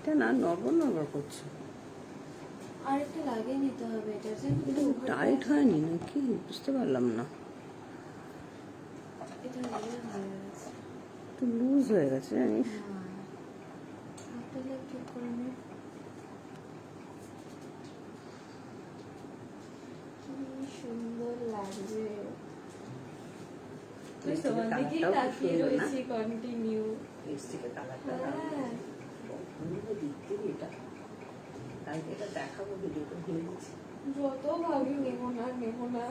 এটা না নড়বড় নড়বড় করছে। আর একটা লাগিয়ে নিতে হবে এটা। এটা টাইট হয়নি নাকি বুঝতে পারলাম না। এটা লাগিয়ে হয়ে গেছে। একটু লুজ হয়ে গেছে জানিস। হাতটা ঠিক করে নে। কি সুন্দর লাগছে। তুই তোমার দিকেই তাকিয়ে রয়েছি কন্টিনিউ। লিপস্টিকের কালারটা এটা কালকে এটা দেখাবো ভিডিওটা ভুলে গেছি। যত ভাবি নেবো না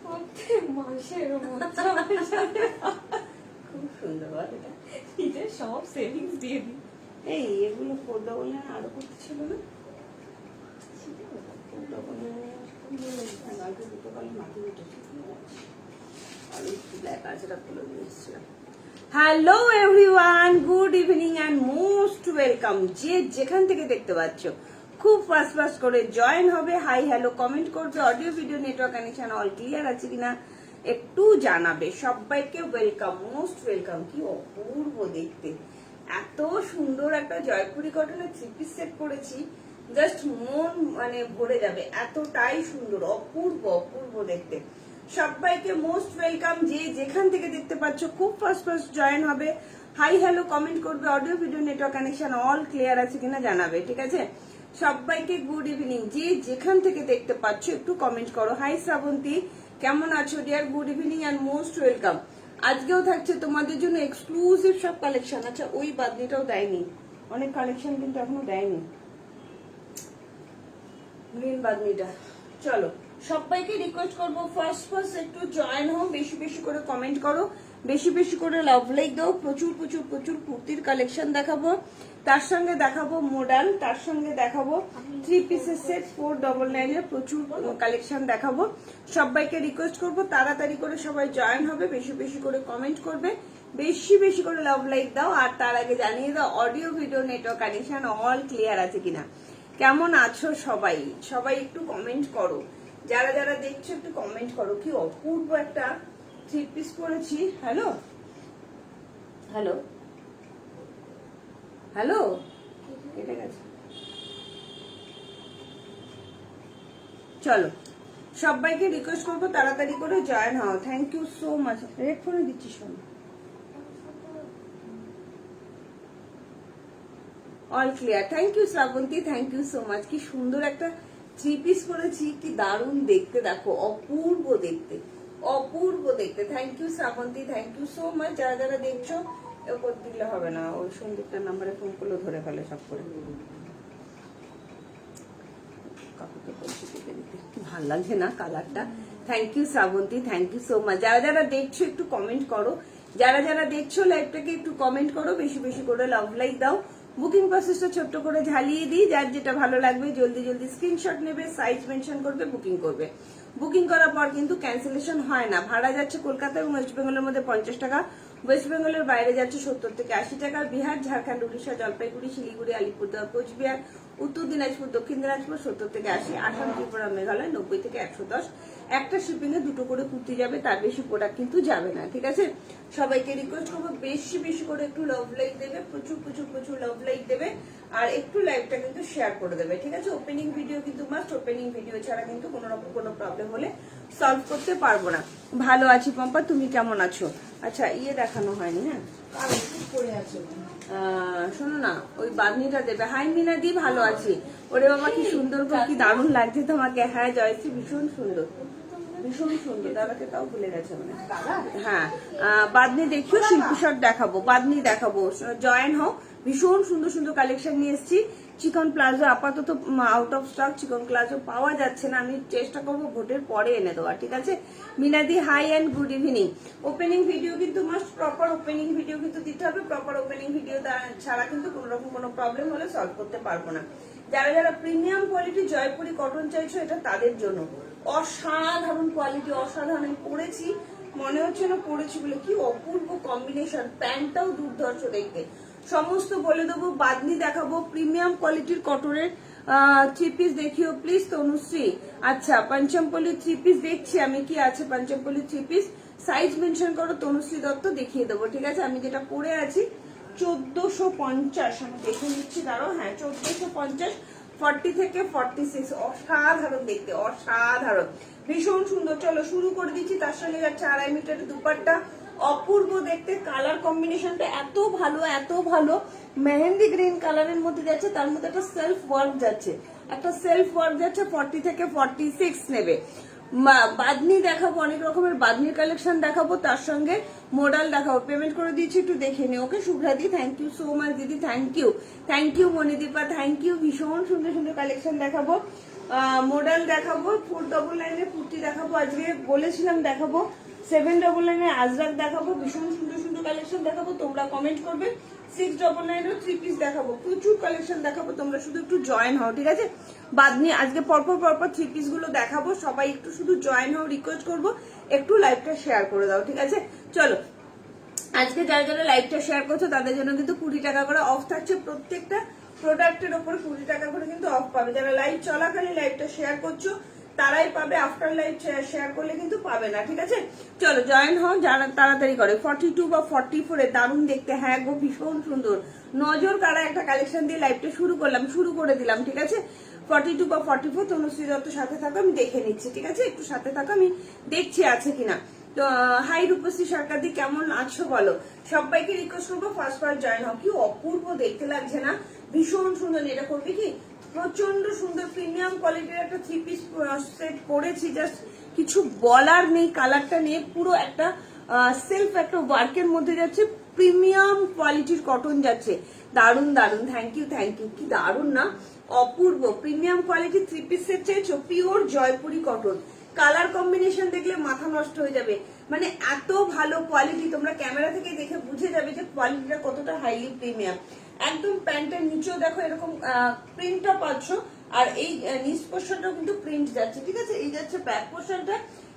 প্রত্যেক মাসে এরকম হচ্ছে আমার সাথে। খুব সুন্দর বল এটা। নিজের সব সেভিংস দিয়ে দিই। এই এগুলো পর্দা বলে আরো করতে ছিল না পর্দা বলে আগে দুটো কালে মাটি উঠেছে আর একটু ব্ল্যাক আজরা তুলে নিয়ে এসেছিলাম। Hello everyone, good evening and most welcome. যে যেখান থেকে দেখতে পাচ্ছ খুব ফাস্ট ফাস্ট করে জয়েন হবে, হাই হ্যালো কমেন্ট করবে, audio video network connection all clear আছে কিনা একটু জানাবে। সবাইকে ওয়েলকাম, মোস্ট ওয়েলকাম। কি অপূর্ব দেখতে, এত সুন্দর একটা জয়পুরি কটনের থ্রি পিস সেট করেছি, জাস্ট মন মানে ভরে যাবে, এতটাই সুন্দর, অপূর্ব অপূর্ব দেখতে। সবাইকে মোস্ট ওয়েলকাম। যে যেখান থেকে দেখতে পাচ্ছ খুব ফাস্ট ফাস্ট জয়েন হবে, হাই হ্যালো কমেন্ট করবে, audio video network connection all clear আছে কিনা জানাবে, ঠিক আছে। সবাইকে গুড ইভিনিং। যে যেখান থেকে দেখতে পাচ্ছ একটু কমেন্ট করো। হাই শ্রাবন্তী, কেমন আছো dear? Good evening and most welcome. আজকেও থাকছে তোমাদের জন্য এক্সক্লুসিভ সব কালেকশন। আচ্ছা ওই বাদনিটাও দেয়নি, অনেক কালেকশন কিন্তু এখনো দেয়নি গ্রিন বাদনিটা। চলো সবাইকে রিকোয়েস্ট করবো ফার্স্ট ফার্স্ট একটু জয়েন হও, বেশি বেশি করে কমেন্ট করো, বেশি বেশি করে লাভ লাইক দাও। প্রচুর প্রচুর প্রচুর কুর্তির কালেকশন দেখাবো, তার সঙ্গে দেখাবো মডার্ন, তার সঙ্গে দেখাবো থ্রি পিসের সেট 499 এর প্রচুর কালেকশন দেখাবো। সবাইকে রিকোয়েস্ট করবো তাড়াতাড়ি করে সবাই জয়েন হবে, বেশি বেশি করে কমেন্ট করবে, বেশি বেশি করে লাভ লাইক দাও। আর তার আগে জানিয়ে দাও audio video network connection all clear আছে কিনা। কেমন আছো সবাই? সবাই একটু কমেন্ট করো, যারা যারা দেখছো একটু কমেন্ট করো। কি অপূর্ব একটা থ্রি পিস পরেছি। হ্যালো হ্যালো হ্যালো, কেটে গেছে। চলো সবাইকে রিকোয়েস্ট করবো তাড়াতাড়ি করে জয়েন হও। Thank you so much. Red ফোনে দিচ্ছি, শোন। All clear. Thank you Srabanti, thank you so much. কি সুন্দর একটা থ্রি পিস করেছি, কি দারুণ দেখতে, দেখো অপূর্ব দেখতে, অপূর্ব দেখতে। Thank you Srabanti, thank you so much. যারা যারা দেখছো এরপর দিলে হবে না, ওই সন্দীপটার নাম্বারে ফোন করলে ধরে ফেলে সব করে। কাকুকে বলছি দিতে দিতে, কি ভালো লাগছে না কালারটা। Thank you Srabanti, thank you so much. যারা যারা দেখছো একটু কমেন্ট করো, যারা যারা দেখছো লাইভটাকে একটু কমেন্ট করো, বেশি বেশি করে লাভ লাইক দাও। বুকিং প্রসেসটা ছোট্ট করে ঝালিয়ে দিই, যার যেটা ভালো লাগবে জলদি জলদি স্ক্রিনশট নেবে, সাইজ মেনশন করবে, বুকিং করবে। বুকিং করার পর কিন্তু ক্যান্সেলেশন হয় না। ভাড়া যাচ্ছে কলকাতা এবং ওয়েস্ট বেঙ্গলের মধ্যে 50 টাকা, ওয়েস্ট বেঙ্গলের বাইরে যাচ্ছে 70 থেকে 80 টাকা। বিহার, ঝাড়খণ্ড, উড়িষ্যা, জলপাইগুড়ি, শিলিগুড়ি, আলিপুরদুয়ার, কোচবিহার, উত্তর দিনাজপুর, দক্ষিণ দিনাজপুর 70 থেকে 80, আসাম, ত্রিপুরা, মেঘালয় 90 থেকে 110। একটা শিপিং এ দুটো করে কুর্তি যাবে, তার বেশি প্রোডাক্ট কিন্তু যাবে না, ঠিক আছে। সবাইকে রিকোয়েস্ট করবো বেশি বেশি করে একটু লাভ লাইক দেবে, প্রচুর প্রচুর প্রচুর লাভ লাইক দেবে, আর একটু লাইভটা কিন্তু শেয়ার করে দেবে, ঠিক আছে। ওপেনিং ভিডিও কিন্তু মাস্ট, ওপেনিং ভিডিও ছাড়া কিন্তু কোনো রকম কোনো প্রবলেম হলে সলভ করতে পারবো না। ভালো আছি পম্পা, তুমি কেমন আছো? আচ্ছা ইয়ে দেখানো হয়নি, হ্যাঁ পড়ে আছো, শোনো না ওই বাঁধনিটা দেবে। হাই মিনাদি, ভালো আছি। ওরে বাবা কি সুন্দর, কি দারুণ লাগছে তোমাকে। হ্যাঁ জয়শ্রী, ভীষণ সুন্দর, ভীষণ সুন্দর। দাদাকে তাও ভুলে গেছে মানে। হ্যাঁ বাদনি দেখিও, শিল্পী শট দেখাবো, বাদনি দেখাবো, জয়েন হও। ভীষণ সুন্দর সুন্দর কালেকশন নিয়ে এসেছি। চিকন প্লাজো আপাতত আউট অফ স্টক, চিকন প্লাজো পাওয়া যাচ্ছে না, আমি চেষ্টা করবো ভোটের পরে এনে দেওয়া, ঠিক আছে। মিনাদি hi and good evening. Opening video কিন্তু মাস্ট, প্রপার ওপেনিং ভিডিও কিন্তু দিতে হবে। প্রপার ওপেনিং ভিডিও ছাড়া কিন্তু কোনো রকম কোনো প্রবলেম হলে সলভ করতে পারবো না। যারা যারা প্রিমিয়াম কোয়ালিটি জয়পুরি কটন চাইছো, এটা তাদের জন্য। অসাধারণ কোয়ালিটি, অসাধারণ পরেছি, মনে হচ্ছে না পরেছি বলে। কি অপূর্ব কম্বিনেশন, প্যান্টটাও দুর্ধর্ষ দেখতে। সমস্ত বলে দেবো, বাদনি দেখাবো, প্রিমিয়াম কোয়ালিটির কটনের থ্রি পিস দেখিও প্লিজ তনুশ্রী। আচ্ছা পঞ্চমপল্লী থ্রি পিস দেখছি আমি, কি আছে পঞ্চমপল্লী থ্রি পিস, সাইজ মেনশন করো তনুশ্রী দত্ত, দেখিয়ে দেবো, ঠিক আছে। আমি যেটা পরে আছি 1450, আমি দেখে নিচ্ছি দাঁড়ো, হ্যাঁ 1450, 40 থেকে 46, অসাধারণ দেখতে, অসাধারণ, ভীষণ সুন্দর। চলো শুরু করে দিচ্ছি। তার সঙ্গে যাচ্ছে 2.5 মিটারের দুপাট্টা, অপূর্ব দেখতে, কালার কম্বিনেশনটা এত ভালো, এত ভালো, মেহেন্দি গ্রিন কালারের মধ্যে যাচ্ছে, তার মধ্যে একটা সেলফ ওয়ার্ক যাচ্ছে, একটা সেলফ ওয়ার্ক যাচ্ছে, 40 থেকে 46 নেবে। বাদনি দেখাবো, অনেক রকমের বাদনির কালেকশন দেখাবো, তার সঙ্গে মডেল দেখাবো। পেমেন্ট করে দিয়েছি, একটু দেখে নি। ওকে শুভ্রাদি, থ্যাংক ইউ সো মাচ দিদি, thank you Monidipa, thank you. ভীষণ সুন্দর সুন্দর কালেকশন দেখাবো, মডেল দেখাবো, 499 কুর্তি দেখাবো, আজকে বলেছিলাম দেখাবো, 799 আজরাক দেখাবো, ভীষণ সুন্দর সুন্দর কালেকশন দেখাবো, তোমরা কমেন্ট করবে। 699 3 পিস দেখাবো, প্রচুর কালেকশন দেখাবো, তোমরা শুধু একটু জয়েন হও, ঠিক আছে? বাদনি আজকে পরপর 3 পিস গুলো দেখাবো, সবাই একটু শুধু জয়েন হও, রিকোয়েস্ট করবো, একটু লাইভটা শেয়ার করে দাও, ঠিক আছে? চলো, আজকে যারা যারা লাইভটা শেয়ার করছো তাদের জন্য কিন্তু 20 টাকা করে অফ থাকছে, প্রত্যেকটা প্রোডাক্টের উপর 20 টাকা করে কিন্তু অফ পাবে। যারা লাইভ চলাকালীন লাইভটা শেয়ার করছো তারাই পাবে, আফটার লাইভ শেয়ার করলে কিন্তু পাবে না, ঠিক আছে? চলো জয়েন হও, যারা তাড়াতাড়ি করে। 42 বা 44 এ দারুণ দেখতে, হ্যাঁ গো ভীষণ সুন্দর, নজর কাড়া একটা কালেকশন দিয়ে লাইভটা শুরু করে দিলাম, ঠিক আছে? 42 বা 44, তনুশ্রী দত্ত সাথে থাকো, আমি দেখে নিচ্ছি, ঠিক আছে? একটু সাথে থাকো, আমি দেখছি আছে কিনা। তো হাই রূপশ্রী সরকার দি, কেমন আছো বলো? সবাইকে রিকোয়েস্ট করবো ফার্স্ট জয়েন হও। কি অপূর্ব দেখতে লাগছে না? ভীষণ সুন্দর। এটা করবে কি, প্রচন্ড সুন্দর প্রিমিয়াম কোয়ালিটির একটা 3 পিস সেট পরেছি, জাস্ট কিছু বলার নেই। কালারটা নিয়ে পুরো একটা সেলফ একটা ওয়ার্কের মধ্যে যাচ্ছে, প্রিমিয়াম কোয়ালিটির কটন যাচ্ছে, দারুন দারুন, থ্যাংক ইউ। কি দারুন না, অপূর্ব প্রিমিয়াম কোয়ালিটি 3 পিস সেট চাইছো, pure Jaipuri cotton, colour combination দেখলে মাথা নষ্ট হয়ে যাবে, মানে এত ভালো কোয়ালিটি, তোমরা ক্যামেরা থেকে দেখে বুঝে যাবে যে কোয়ালিটিটা কতটা হাইলি প্রিমিয়াম। একদম প্যান্টের নিচেও দেখো এরকম প্রিন্টটা পাচ্ছ, আর এই নিচ পোর্শনটাও কিন্তু প্রিন্ট যাচ্ছে, ঠিক আছে? এই যাচ্ছে ব্যাক পোর্শনটা,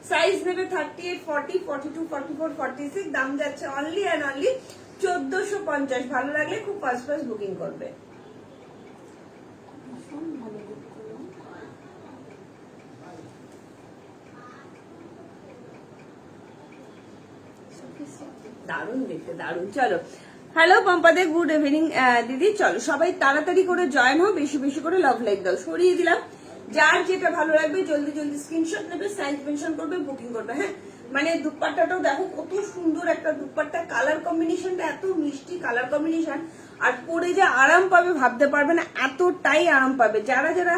সাইজ নেবে 38, 40, 42, 44, 46, দাম যাচ্ছে অনলি অ্যান্ড অনলি 1450। ভালো লাগলে খুব ফাস্ট বুকিং করবে। দারুণ দেখতে, দারুণ। চলো, হ্যালো পম্পাদে, গুড ইভিনিং দিদি। চলো সবাই তাড়াতাড়ি করে জয়েন হও, বেশি বেশি করে লাভ লাইক দাও, সরিয়ে দিলাম। যার যেটা ভালো লাগবে জলদি জলদি স্ক্রিনশট নেবে, সাইজ মেনশন করবে, বুকিং করবে, হ্যাঁ? মানে দুপাট্টাটাও দেখো কত সুন্দর একটা দুপাট্টা, কালার কম্বিনেশনটা এত মিষ্টি কালার কম্বিনেশন, আর পরে যে আরাম পাবে ভাবতে পারবে না, এতটাই আরাম পাবে। যারা যারা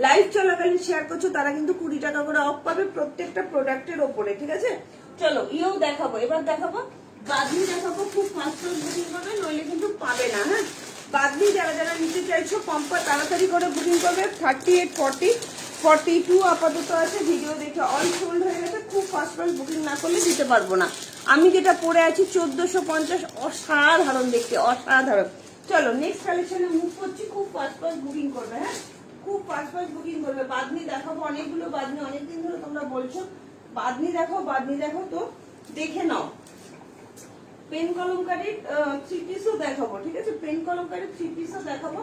লাইভ চলাকালীন শেয়ার করছো তারা কিন্তু 20 টাকা করে অফ পাবে প্রত্যেকটা প্রোডাক্টের ওপরে, ঠিক আছে? চলো ইয়েও দেখাবো, এবার দেখাবো বাদনি দেখাবো, খুব ফাস্ট বুকিং করবে, নইলে কিন্তু পাবে না, হ্যাঁ? বাদনি যারা যারা নিতে চাইছো পম্পা তাড়াতাড়ি করে বুকিং করবে। 38, 40, 42 আপাতত আছে, ভিডিও দেখে অল সোল্ড হয়ে গেছে, খুব ফাস্ট বুকিং না করলে দিতে পারবো না। আমি যেটা পরে আছি 1450, অসাধারণ দেখতে, অসাধারণ। চলো নেক্সট কালেকশনে মুভ করছি, খুব ফাস্ট বুকিং করবে, হ্যাঁ? খুব ফাস্ট বুকিং করবে। বাদনি দেখাবো, অনেকগুলো বাদনি, অনেকদিন ধরে তোমরা বলছো বাদনি দেখো, তো দেখে নাও। পেন কলমকারীর 3 পিসও দেখাবো, ঠিক আছে? পেন কলমকারীর 3 পিসও দেখাবো,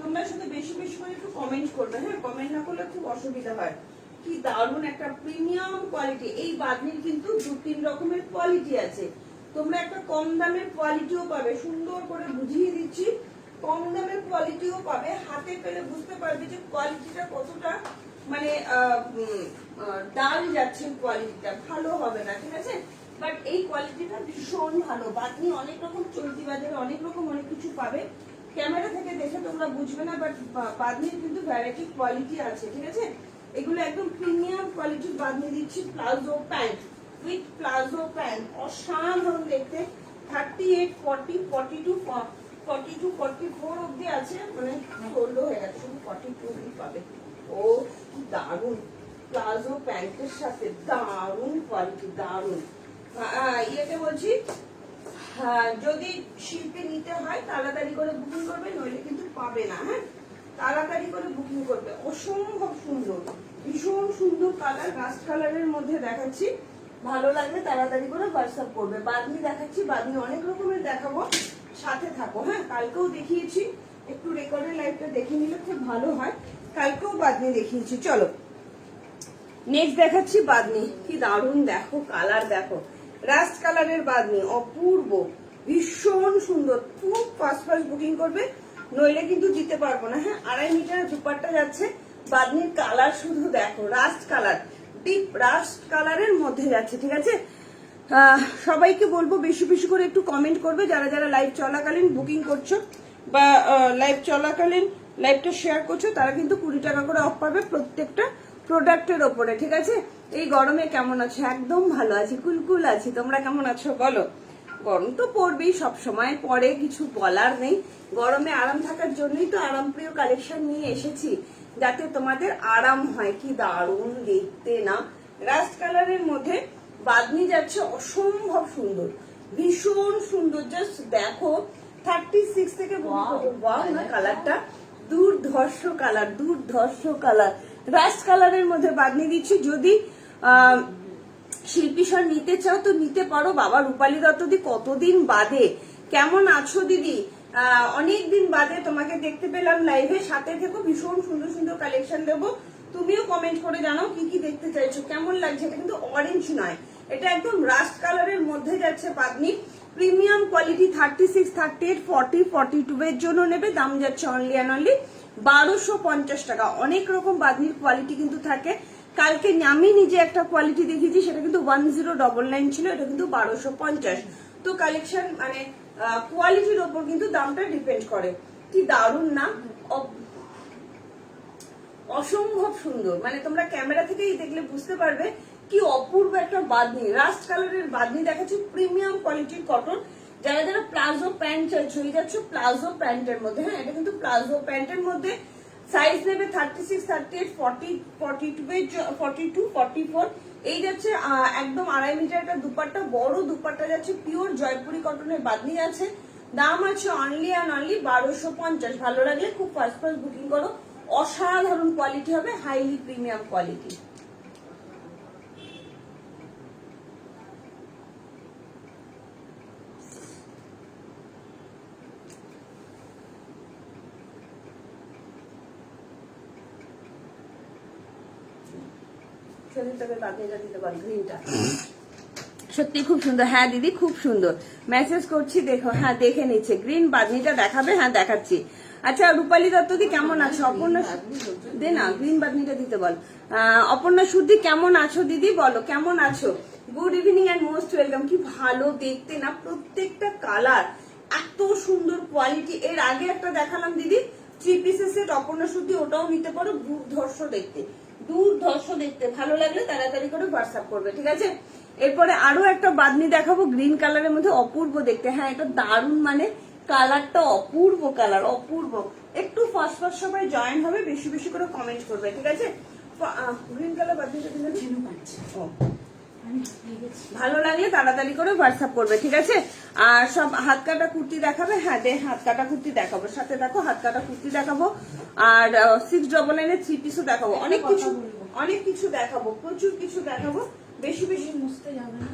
তোমরা শুধু বেশি বেশি করে একটু কমেন্ট করবে, হ্যাঁ? কমেন্ট না করলে খুব অসুবিধা হয়। কি দারুণ একটা প্রিমিয়াম কোয়ালিটি, এই বাদনির কিন্তু 2-3 রকমের কোয়ালিটি আছে, তোমরা একটা কম দামের কোয়ালিটিও পাবে, সুন্দর করে বুঝিয়ে দিচ্ছি, কম দামের কোয়ালিটিও পাবে, হাতে পেলে বুঝতে পারবে যে কোয়ালিটিটা কতটা মানে ডাল যাচ্ছে, কোয়ালিটিটা ভালো হবে না, ঠিক আছে? বাট এই কোয়ালিটিটা ভীষণ ভালো। বাদনি অনেক রকম চলতি বাজারে অনেক রকম অনেক কিছু পাবে, ক্যামেরা থেকে দেখে তোমরা বুঝবে না, বাট বাদনির কিন্তু ভ্যারাইটি কোয়ালিটি আছে, ঠিক আছে? এগুলো একদম প্রিমিয়াম কোয়ালিটির বাদনি দিচ্ছি, palazzo pant with palazzo pant, অসাধারণ দেখতে। 38, 40, 42, 44 অব্দি আছে, মানে 16 হয়ে গেছে, শুধু 42 অব্দি পাবে। ও কি দারুণ প্লাজো প্যান্টের সাথে, দারুণ কোয়ালিটি, দারুণ। ইয়েতে বলছি, যদি শিল্পে নিতে হয় তাড়াতাড়ি করে বুকিং করবে, নইলে কিন্তু পাবে না, হ্যাঁ? তাড়াতাড়ি করে বুকিং করবে, অসম্ভব সুন্দর, ভীষণ সুন্দর কালার, রাস্ট কালারের মধ্যে দেখাচ্ছি, ভালো লাগলে তাড়াতাড়ি করে হোয়াটসঅ্যাপ করবে। বাদনি দেখাচ্ছি, বাদনি অনেক রকমের দেখাবো, সাথে থাকো, হ্যাঁ? কালকেও দেখিয়েছি, একটু রেকর্ডের লাইভটা দেখে নিলে খুব ভালো হয়, কালকেও বাদনি দেখিয়েছি। চলো নেক্সট দেখাচ্ছি বাদনি, কি দারুণ দেখো, কালার দেখো, রাস্ট কালারের বাদনি, অপূর্ব, ভীষণ সুন্দর, খুব ফাস্ট বুকিং করবে, নইলে কিন্তু দিতে পারবো না। হ্যাঁ, 2.5 মিটার দুপাট্টা যাচ্ছে, বাদনির কালার শুধু দেখো, রাস্ট কালার, ডিপ রাস্ট কালারের মধ্যে যাচ্ছে। ঠিক আছে, সবাইকে বলবো বেশি বেশি করে একটু কমেন্ট করবে, যারা যারা লাইভ চলাকালীন বুকিং করছো বা লাইভ চলাকালীন লাইভটা শেয়ার করছো, তারা কিন্তু 20 টাকা করে অফ পাবে প্রত্যেকটা প্রোডাক্টের ওপরে। ঠিক আছে, এই গরমে কেমন আছো? একদম ভালো আছি, কুলকুল আছি। তোমরা কেমন আছো বলো? গরম তো পড়বেই, সব সময় পরে, কিছু বলার নেই। গরমে আরাম থাকার জন্যই তো আরামপ্রিয় কালেকশন নিয়ে এসেছি, যাতে তোমাদের আরাম হয়। কি দারুণ দেখতে না, রাস্ট কালারের মধ্যে বাদনি যাচ্ছে, অসম্ভব সুন্দর, ভীষণ সুন্দর। জাস্ট দেখো, 36 থেকে কালারটা দুর্ধর্ষ কালার, দুর্ধর্ষ কালার, রাস্ট কালারের মধ্যে বাদনি দিচ্ছি। যদি শিল্পী স্বর নিতে চাও তো নিতে পারো। বাবা রূপালী দত্ত দি, কতদিন বাদে, কেমন আছো দিদি? অনেকদিন বাদে তোমাকে দেখতে পেলাম লাইভে, সাথে থেকো, ভীষণ সুন্দর সুন্দর কালেকশন দেবো। তুমিও কমেন্ট করে জানাও কি কি দেখতে চাইছো, কেমন লাগছে। এটা কিন্তু অরেঞ্জ নয়, এটা একদম রাস্ট কালারের মধ্যে যাচ্ছে বাদনি, প্রিমিয়াম কোয়ালিটি। 36, 38, 40, 42 এর জন্য নেবে, দাম যাচ্ছে অনলি অ্যান্ড অনলি 1250 টাকা। অনেক রকম বাদনির কোয়ালিটি কিন্তু থাকে। কালকে আমি নিজে একটা কোয়ালিটি দেখিয়েছি, সেটা কিন্তু 1099 ছিল, এটা কিন্তু 1250। তো কালেকশন মানে কোয়ালিটির ওপর কিন্তু দামটা ডিপেন্ড করে। কি দারুণ না, অসম্ভব সুন্দর। মানে তোমরা ক্যামেরা থেকেই দেখলে বুঝতে পারবে কি অপূর্ব একটা বাদনি, রাস্ট কালারের বাদনি দেখাচ্ছি, প্রিমিয়াম কোয়ালিটির কটন। যারা যারা প্লাজো প্যান্ট চাইছো, এই যাচ্ছে প্লাজো প্যান্টের মধ্যে। হ্যাঁ, এটা কিন্তু প্লাজো প্যান্টের মধ্যে। সাইজ নেবে 36, 38, 40, 42, 44। এই যাচ্ছে একদম 2.5 মিটার একটা দুপাট্টা, বড় দুপাট্টা যাচ্ছে, পিওর জয়পুরি কটনের বাদনি আছে। দাম আছে অনলি অ্যান্ড অনলি 1250। ভালো লাগলে খুব ফাস্ট ফাস্ট বুকিং করো, অসাধারণ কোয়ালিটি হবে, হাইলি প্রিমিয়াম কোয়ালিটি। সত্যি খুব সুন্দর। হ্যাঁ দিদি, খুব সুন্দর, মেসেজ করছি, দেখো। হ্যাঁ, দেখে নিচ্ছে। গ্রিন বাদনিটা দেখাবে? হ্যাঁ দেখাচ্ছি। আচ্ছা রূপালী দত্ত দি কেমন আছো? অপর্ণা দে না, গ্রিন বাদনিটা দিতে বল। অপর্ণা সুদি কেমন আছো দিদি, বলো কেমন আছো? Good evening and most welcome. কি ভালো দেখতে না, প্রত্যেকটা কালার এত সুন্দর কোয়ালিটি। এর আগে একটা দেখালাম দিদি 3 পিসের সেট, অপর্ণা সুদি, ওটাও নিতে পারো। দুর্ধর্ষ দেখতে, দুর্ধর্ষ দেখতে। ভালো লাগলে তাড়াতাড়ি করে হোয়াটসঅ্যাপ করবে। ঠিক আছে, এরপরে আরো একটা বাদনি দেখাবো, গ্রিন কালারের মধ্যে, অপূর্ব দেখতে। হ্যাঁ, এটা দারুণ, মানে কালারটা অপূর্ব কালার, অপূর্ব। একটু ফার্স্ট ফার্স্ট সবাই জয়েন হবে, বেশি বেশি করে কমেন্ট করবে। ঠিক আছে, গ্রিন কালার বাদনিটা দিলে ভালো লাগলে তাড়াতাড়ি করে হোয়াটসঅ্যাপ করবে। ঠিক আছে, আর সব হাত কাটা কুর্তি দেখাবে? হ্যাঁ দে, হাত কাটা কুর্তি দেখাবো, সাথে দেখো হাত কাটা কুর্তি দেখাবো, আর 699 3 পিসও দেখাবো। অনেক কিছু, অনেক কিছু দেখাবো, প্রচুর কিছু দেখাবো। বেশি বেশি মুছতে যাবে না,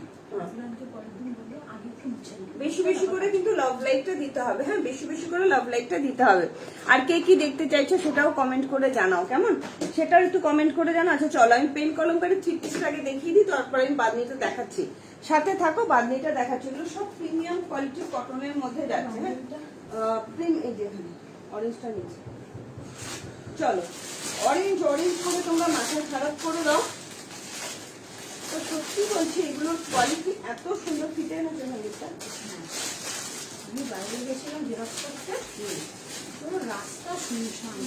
বেশি বেশি করে কিন্তু লাভ লাইকটা দিতে হবে। হ্যাঁ, বেশি বেশি করে লাভ লাইকটা দিতে হবে। আর কে কি দেখতে চাইছো সেটাও কমেন্ট করে জানাও, কেমন, সেটাও একটু কমেন্ট করে জানাও। আচ্ছা চলো, আমি পেন কলমকারী 3 পিসটা আগে দেখিয়ে দিই, তারপরে আমি বাদনিটা দেখাচ্ছি। সাথে থাকো, বাদনিটা দেখাচ্ছি। এগুলো সব প্রিমিয়াম কোয়ালিটির কটনের মধ্যে যাচ্ছে। হ্যাঁ, এই যে এখানে অরেঞ্জটা নিচ্ছে। চলো, অরেঞ্জ অরেঞ্জ করে তোমরা মাথা খারাপ করে দাও। তো সত্যি বলছি, এগুলোর কোয়ালিটি এত সুন্দর। ফিটে এনেছে সঙ্গীতটা। আমি বাইরে গেছিলাম জেরক্স করতে, পুরো রাস্তা শুনশান।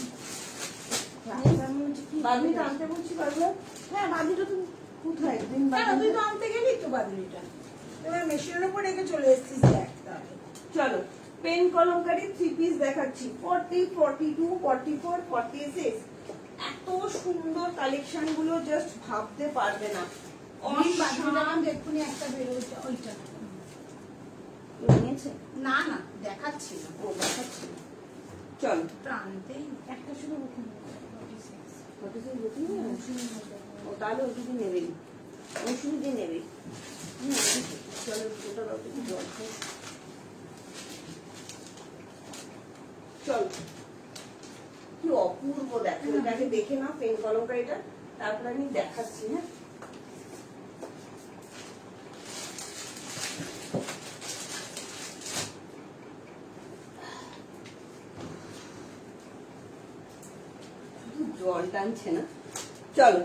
বাদনিটা আনতে বলছি পারলো? হ্যাঁ, বাদনিটা তো কোথায়? তুই তো আনতে গেলি তো বাদনিটা, এবার মেশিনের উপর রেখে চলে এসেছিস। চলো, পেন কলমকারী 3 পিস দেখাচ্ছি, 40, 42, 44, 46। এত সুন্দর কালেকশন গুলো, জাস্ট ভাবতে পারবে না। এক্ষুনি একটা বেরোচ্ছে, ওইটা নিয়েছে? না না, দেখাচ্ছি না, ও দেখাচ্ছি। চলো, আনতেই একটা শুধু বুকিং, 46 বুকিং। ও তাহলে ওষুধ নেবেই, ওষুধ নেবে। চলো, ওটা একটু জল খাই। চলো, কি অপূর্ব দেখো। এটাকে দেখে না পেন কলমকারীটা, তারপরে আমি দেখাচ্ছি। হ্যাঁ, জল টানছে না। চলো,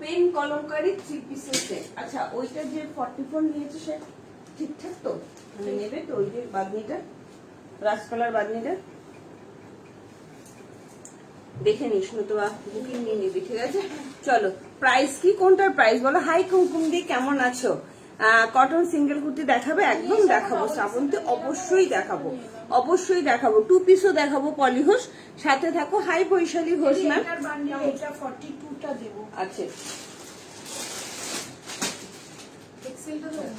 পেন কলমকারি 3 পিসের সেট। আচ্ছা, ওইটা যে 44 নিয়েছে সে ঠিকঠাক তো, মানে নেবে তো ওই যে বাদনিটা, রাস কালার বাদনিটা দেখে নিস, নতুবা বুকিং নিয়ে নিবি, ঠিক আছে? চলো, প্রাইস কি, কোনটার প্রাইস বলো? হাই কুমকুম দি, কেমন আছো? কটন সিঙ্গেল কুর্তি দেখাবে? একদম দেখাবো শ্রাবন্তী, অবশ্যই দেখাবো, অবশ্যই দেখাবো। 2 পিসও দেখাবো পলি ঘোষ, সাথে থাকো। Hi Baishali Ghosh ma'am. এটা 42টা দেবো। আচ্ছা, এক্সেলটা দেবো।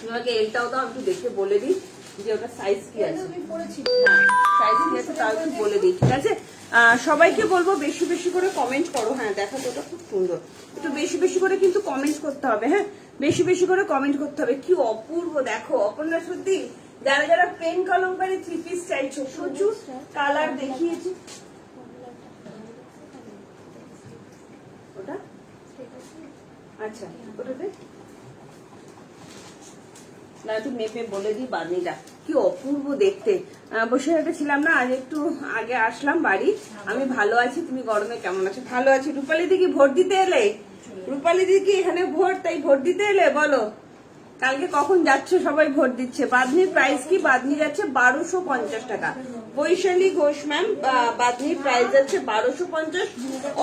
তোমাকে এলটাও দাও, একটু দেখে বলে দিই যে ওটা সাইজ কি আছে। আমি পড়েছি। সাইজ কি আছে তাও একটু বলে দিই, ঠিক আছে? সবাইকে বলবো বেশি বেশি করে কমেন্ট করো। হ্যাঁ, দেখো তো, ওটা খুব সুন্দর। একটু বেশি বেশি করে কিন্তু কমেন্ট করতে হবে। হ্যাঁ, বেশি বেশি করে কমেন্ট করতে হবে। কি অপূর্ব দেখো, অপর্ণা সত্যি। যারা যারা পেন কলমকারি 3 পিস চাইছো, প্রচুর কালার দেখিয়েছি। ওটা আচ্ছা, ওটাতে না একটু মেপে বলে দিই বাদনিটা কি অপূর্ব দেখতে। বসে ছিলাম না, আজ একটু আগে আসলাম বাড়ি। আমি ভালো আছি, তুমি গরমে কেমন আছো? ভালো আছি। রূপালী দি কি ভোট দিতে এলে? রূপালী দি কি এখানে ভোট, তাই ভোট দিতে এলে? বলো কালকে কখন যাচ্ছ? সবাই ভোট দিচ্ছে। বাদনির প্রাইস কি? বাদনি যাচ্ছে 1250 টাকা। বৈশালী ঘোষ ম্যাম, বাদনির প্রাইস যাচ্ছে 1250।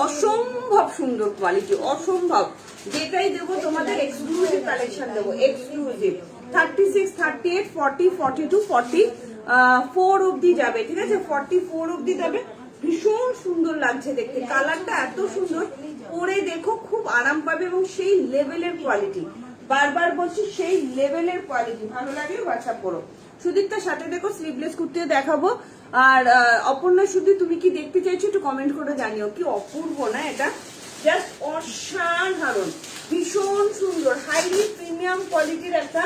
অসম্ভব সুন্দর কোয়ালিটি, অসম্ভব। যেটাই দেবো তোমাদের এক্সক্লুসিভ কালেকশন দেবো, এক্সক্লুসিভ। 36, 38, 40, 42, 44 অব্দি যাবে, ঠিক আছে? 44 অব্দি যাবে। ভীষণ সুন্দর লাগছে দেখতে, কালারটা এত সুন্দর। পরে দেখো, খুব আরাম পাবে এবং সেই লেভেলের কোয়ালিটি। বারবার বলছি, সেই লেভেলের কোয়ালিটি। ভালো লাগলে হোয়াটসঅ্যাপ করো। সুদীপ্তার সাথে দেখো, স্লিভলেস কুর্তিও দেখাবো। আর অপর্ণা শুধু তুমি কি দেখতে চাইছো একটু কমেন্ট করে জানিও। কি অপূর্ব না এটা, জাস্ট অসাধারণ, ভীষণ সুন্দর, হাইলি প্রিমিয়াম কোয়ালিটির একটা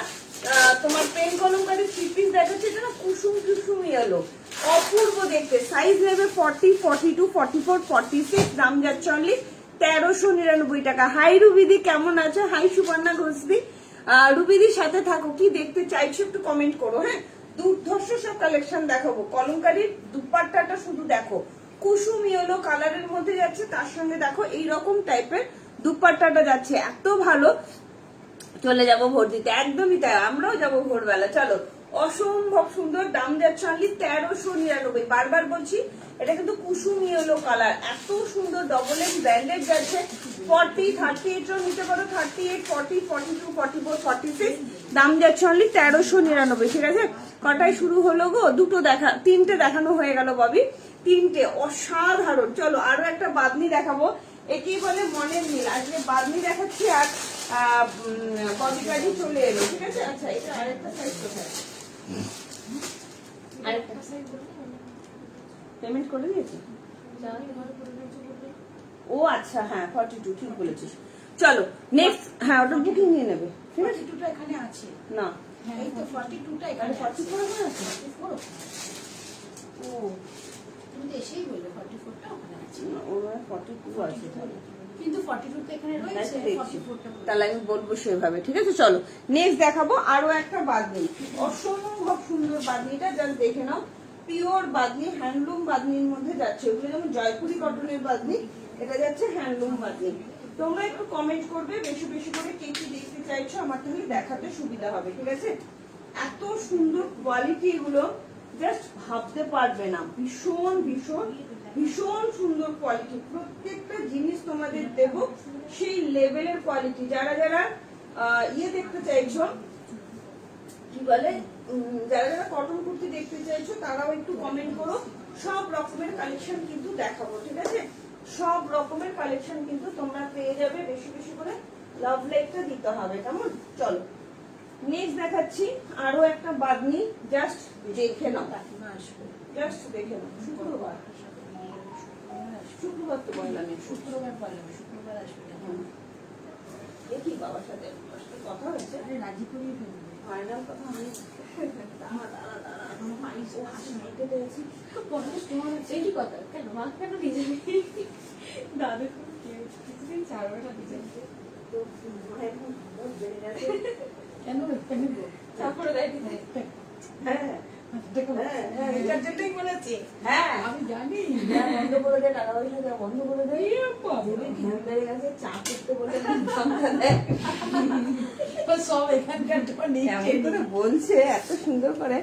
তোমার পেন কলমকারি 3 পিস দেখাচ্ছে। এটা না কুসুম কুসুম ইয়েলো, অপূর্ব দেখতে। সাইজ নেবে 40, 42, 44, 46। দাম যাচ্ছে অনলি 1399 টাকা। হাই রুবিদি, কেমন আছে? হাই সুবর্ণা ঘোষদি। রুবিদির সাথে থাকো। কি দেখতে চাইছো একটু কমেন্ট করো। হ্যাঁ, দুর্ধর্ষ সব কালেকশন দেখাবো। কলমকারির দুপাট্টাটা শুধু দেখো, কুসুম ইয়েলো কালারের মধ্যে যাচ্ছে, তার সঙ্গে দেখো এইরকম টাইপের দুপাট্টাটা যাচ্ছে, এত ভালো। চলে যাব ভোট দিতে, একদমই তাই, আমরাও যাবো ভোরবেলা। চলো, অসম্ভব সুন্দর। দাম যাচ্ছে অনলি 1399। বারবার বলছি, এটা কিন্তু কুসুম ইয়েলো কালার, এত সুন্দর। ডবল এক্স ব্র্যান্ডেড যাচ্ছে। 40, 38 নিতে পারো, 38, 40, 42, 44, 46। দাম যাচ্ছে অনলি 1399, ঠিক আছে? কটায় শুরু হলো গো? তিনটে দেখানো হয়ে গেল ববি, তিনটে অসাধারণ। চলো, আরো একটা বাদনি দেখাবো। একেই বলে মনের মিল। আজকে বাদনি দেখাচ্ছি আর বডিগার্ডই চলে এলো, ঠিক আছে? আচ্ছা, এটা আরেকটা সাইজ কোথায়? আরেকটা সাইজ পেমেন্ট করে দিয়েছি। ও আচ্ছা, হ্যাঁ 42, ঠিক বলেছিস। চলো নেক্সট। হ্যাঁ, ওটা বুকিং নিয়ে নেবে, ঠিক আছে? 42টা এখানে আছে না, এই তো 42টা এখানে 44 ওখানে আছে। 44 ও, তুমি তো এসেই বললে 44টা ওখানে আছে, ওর 42 আছে তাহলে। কিন্তু 42 তো এখানে রয়েছে, 44টা তাহলে আমি বলবো সেভাবে, ঠিক আছে? চলো নেক্সট দেখাবো আরো একটা বাদনি, অসম্ভব সুন্দর বাদনিটা। জাস্ট দেখে নাও, পিওর বাদনি, হ্যান্ডলুম বাদনির মধ্যে যাচ্ছে। ওগুলো যেমন জয়পুরি কটনের বাদনি, এটা যাচ্ছে হ্যান্ডলুম বাদনি। তোমরা একটু কমেন্ট করবে বেশি বেশি করে, কে কি দেখতে চাইছো, আমার তাহলে দেখাতে সুবিধা হবে, ঠিক আছে? এত সুন্দর কোয়ালিটি এগুলো, জাস্ট ভাবতে পারবে না। ভীষণ ভীষণ ভীষণ সুন্দর কোয়ালিটি। প্রত্যেকটা জিনিস তোমাদের দেবো সেই লেভেলের কোয়ালিটি। যারা যারা ইয়ে দেখতে চাইছো, কি বলে, যারা যারা কটন কুর্তি দেখতে চাইছো, তারাও একটু কমেন্ট করো। সব রকমের কালেকশন কিন্তু দেখাবো, ঠিক আছে? সব রকমের কালেকশন কিন্তু তোমরা পেয়ে যাবে। বেশি বেশি করে লাভ লাইকটা দিতে হবে, কেমন? চলো নেক্সট দেখাচ্ছি আরো একটা বাদনি, জাস্ট দেখে নাও, জাস্ট দেখে নাও। শুক্রবার, শুক্রবার তো বললাম, শুক্রবার পারলাম, শুক্রবার আসবে দেখি বাবার সাথে কথা হয়েছে, রাজি করিয়ে ফেলবে ফাইনাল কথা আমি কি কথা কেন মা কেন নিজে দাদু কিছুদিন 4 বছর নিজে তো এখন বেড়ে গেছে কেন তারপরে দেখি। হ্যাঁ, হ্যাঁ হ্যাঁ এটার জন্যই বলেছি। হ্যাঁ আমি জানি বন্ধ করে দে, টাকা পয়সা দেওয়া বন্ধ করে দে। ঘ্যাম বেড়ে গেছে, চা করতে বলে দামটা দেয়। সব এখানকার এমন করে বলছে এত সুন্দর করে।